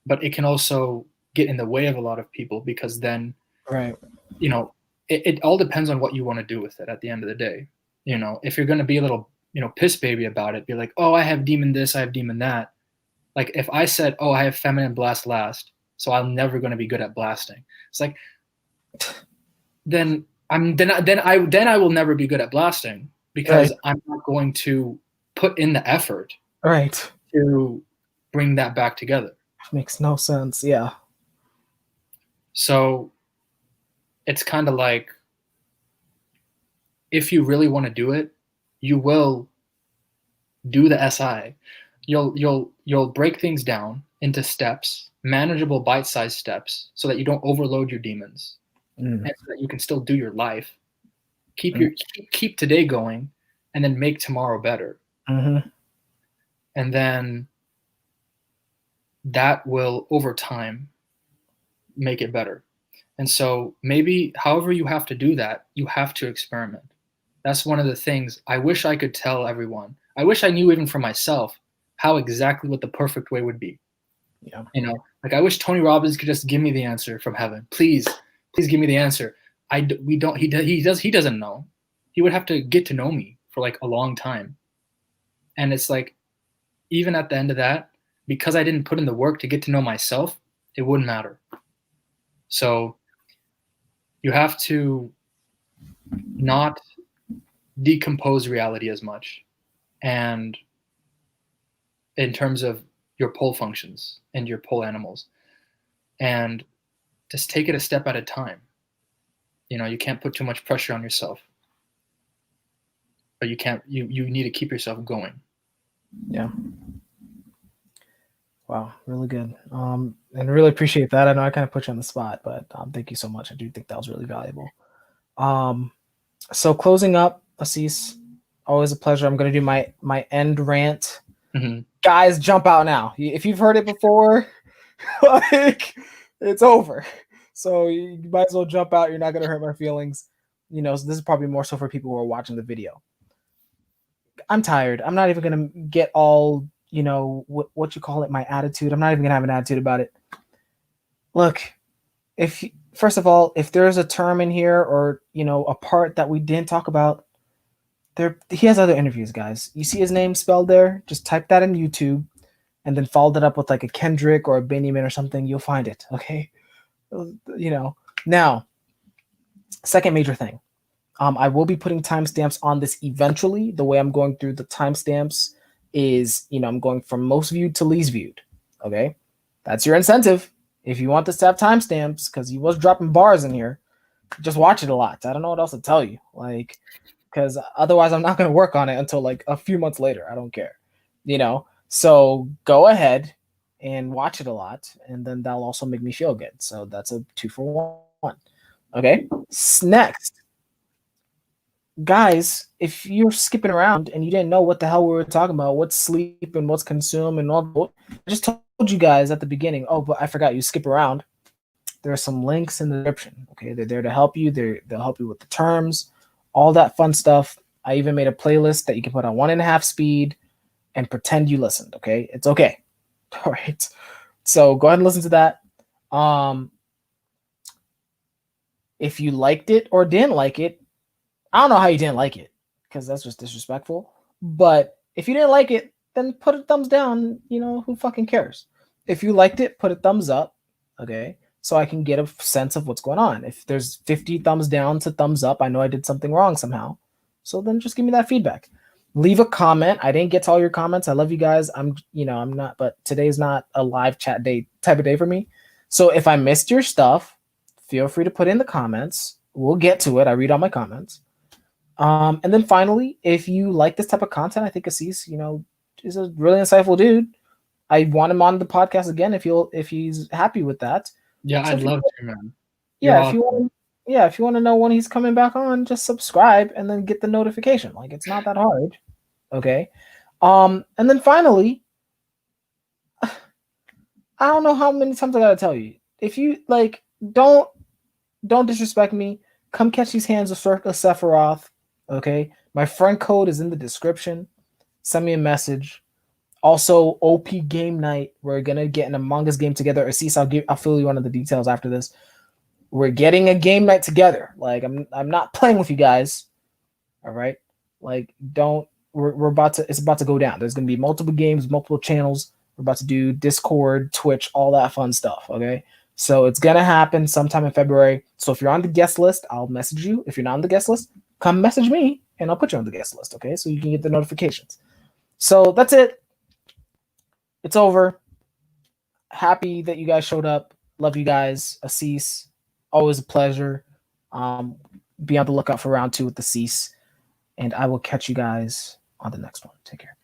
But it can also get in the way of a lot of people, because then, you know, it all depends on what you want to do with it at the end of the day. You know, if you're going to be a little, piss baby about it, be like, oh, I have demon this, I have demon that. Like if I said, oh, I have feminine blast last, so I'm never going to be good at blasting. It's like, then I will never be good at blasting, because I'm not going to put in the effort to bring that back together. Makes no sense. Yeah. So it's kind of like, if you really want to do it, you will do the SI. You'll break things down into steps, manageable bite-sized steps, so that you don't overload your demons, and so that you can still do your life, keep today going, and then make tomorrow better. Mm-hmm. And then that will, over time, make it better. And so maybe however you have to do that, you have to experiment. That's one of the things I wish I could tell everyone. I wish I knew, even for myself, how exactly what the perfect way would be. Yeah. Like I wish Tony Robbins could just give me the answer from heaven. Please give me the answer. He doesn't know. He would have to get to know me for like a long time. And it's like, even at the end of that, because I didn't put in the work to get to know myself, it wouldn't matter. So you have to not decompose reality as much, and in terms of your pole functions and your pole animals, and just take it a step at a time. You can't put too much pressure on yourself, but you need to keep yourself going. Yeah. Wow, really good. And really appreciate that. I know I kind of put you on the spot, but thank you so much. I do think that was really valuable. So closing up, Asees, always a pleasure. I'm going to do my end rant. Mm-hmm. Guys, jump out now. If you've heard it before, like, it's over. So you might as well jump out. You're not going to hurt my feelings. So this is probably more so for people who are watching the video. I'm tired. I'm not even going to get all, what you call it, my attitude. I'm not even going to have an attitude about it. Look, first of all, if there's a term in here or, a part that we didn't talk about, he has other interviews, guys. You see his name spelled there? Just type that in YouTube and then follow it up with like a Kendrick or a Benjamin or something. You'll find it, okay? Now, second major thing. I will be putting timestamps on this eventually. The way I'm going through the timestamps is, I'm going from most viewed to least viewed, okay? That's your incentive. If you want this to have timestamps, because he was dropping bars in here, just watch it a lot. I don't know what else to tell you. Like, because otherwise I'm not going to work on it until like a few months later. I don't care. So go ahead and watch it a lot, and then that'll also make me feel good. So that's a 2-for-1. Okay. Next, guys, if you're skipping around and you didn't know what the hell we were talking about, what's sleep and what's consume and all, I just told you guys at the beginning. Oh, but I forgot, you skip around. There are some links in the description. Okay, they're there to help you. They'll help you with the terms, all that fun stuff. I even made a playlist that you can put on 1.5 speed and pretend you listened. Okay, it's okay. All right. So go ahead and listen to that. If you liked it or didn't like it, I don't know how you didn't like it, because that's just disrespectful. But if you didn't like it, then put a thumbs down. Who fucking cares? If you liked it, put a thumbs up. Okay. So I can get a sense of what's going on. If there's 50 thumbs down to thumbs up, I know I did something wrong somehow. So then just give me that feedback. Leave a comment. I didn't get to all your comments. I love you guys. I'm not, but today's not a live chat day type of day for me. So if I missed your stuff, feel free to put in the comments. We'll get to it. I read all my comments. And then finally, if you like this type of content, I think Asees, is a really insightful dude. I want him on the podcast again if he's happy with that. Yeah, so I'd love to, man. Yeah, if you want to know when he's coming back on, just subscribe and then get the notification. Like, it's not that hard. Okay. And then finally, I don't know how many times I gotta tell you. If you like, don't disrespect me. Come catch these hands of Circa Sephiroth. Okay, my friend code is in the description. Send me a message. Also, OP game night. We're gonna get an Among Us game together. Asees, I'll fill you one of the details after this. We're getting a game night together. Like I'm not playing with you guys. All right. Like we're about to, it's about to go down. There's gonna be multiple games, multiple channels. We're about to do Discord, Twitch, all that fun stuff. Okay. So it's gonna happen sometime in February. So if you're on the guest list, I'll message you. If you're not on the guest list, come message me and I'll put you on the guest list. Okay. So you can get the notifications. So that's it. It's over. Happy that you guys showed up. Love you guys. Asees, always a pleasure. Be on the lookout for round 2 with Asees. And I will catch you guys on the next one. Take care.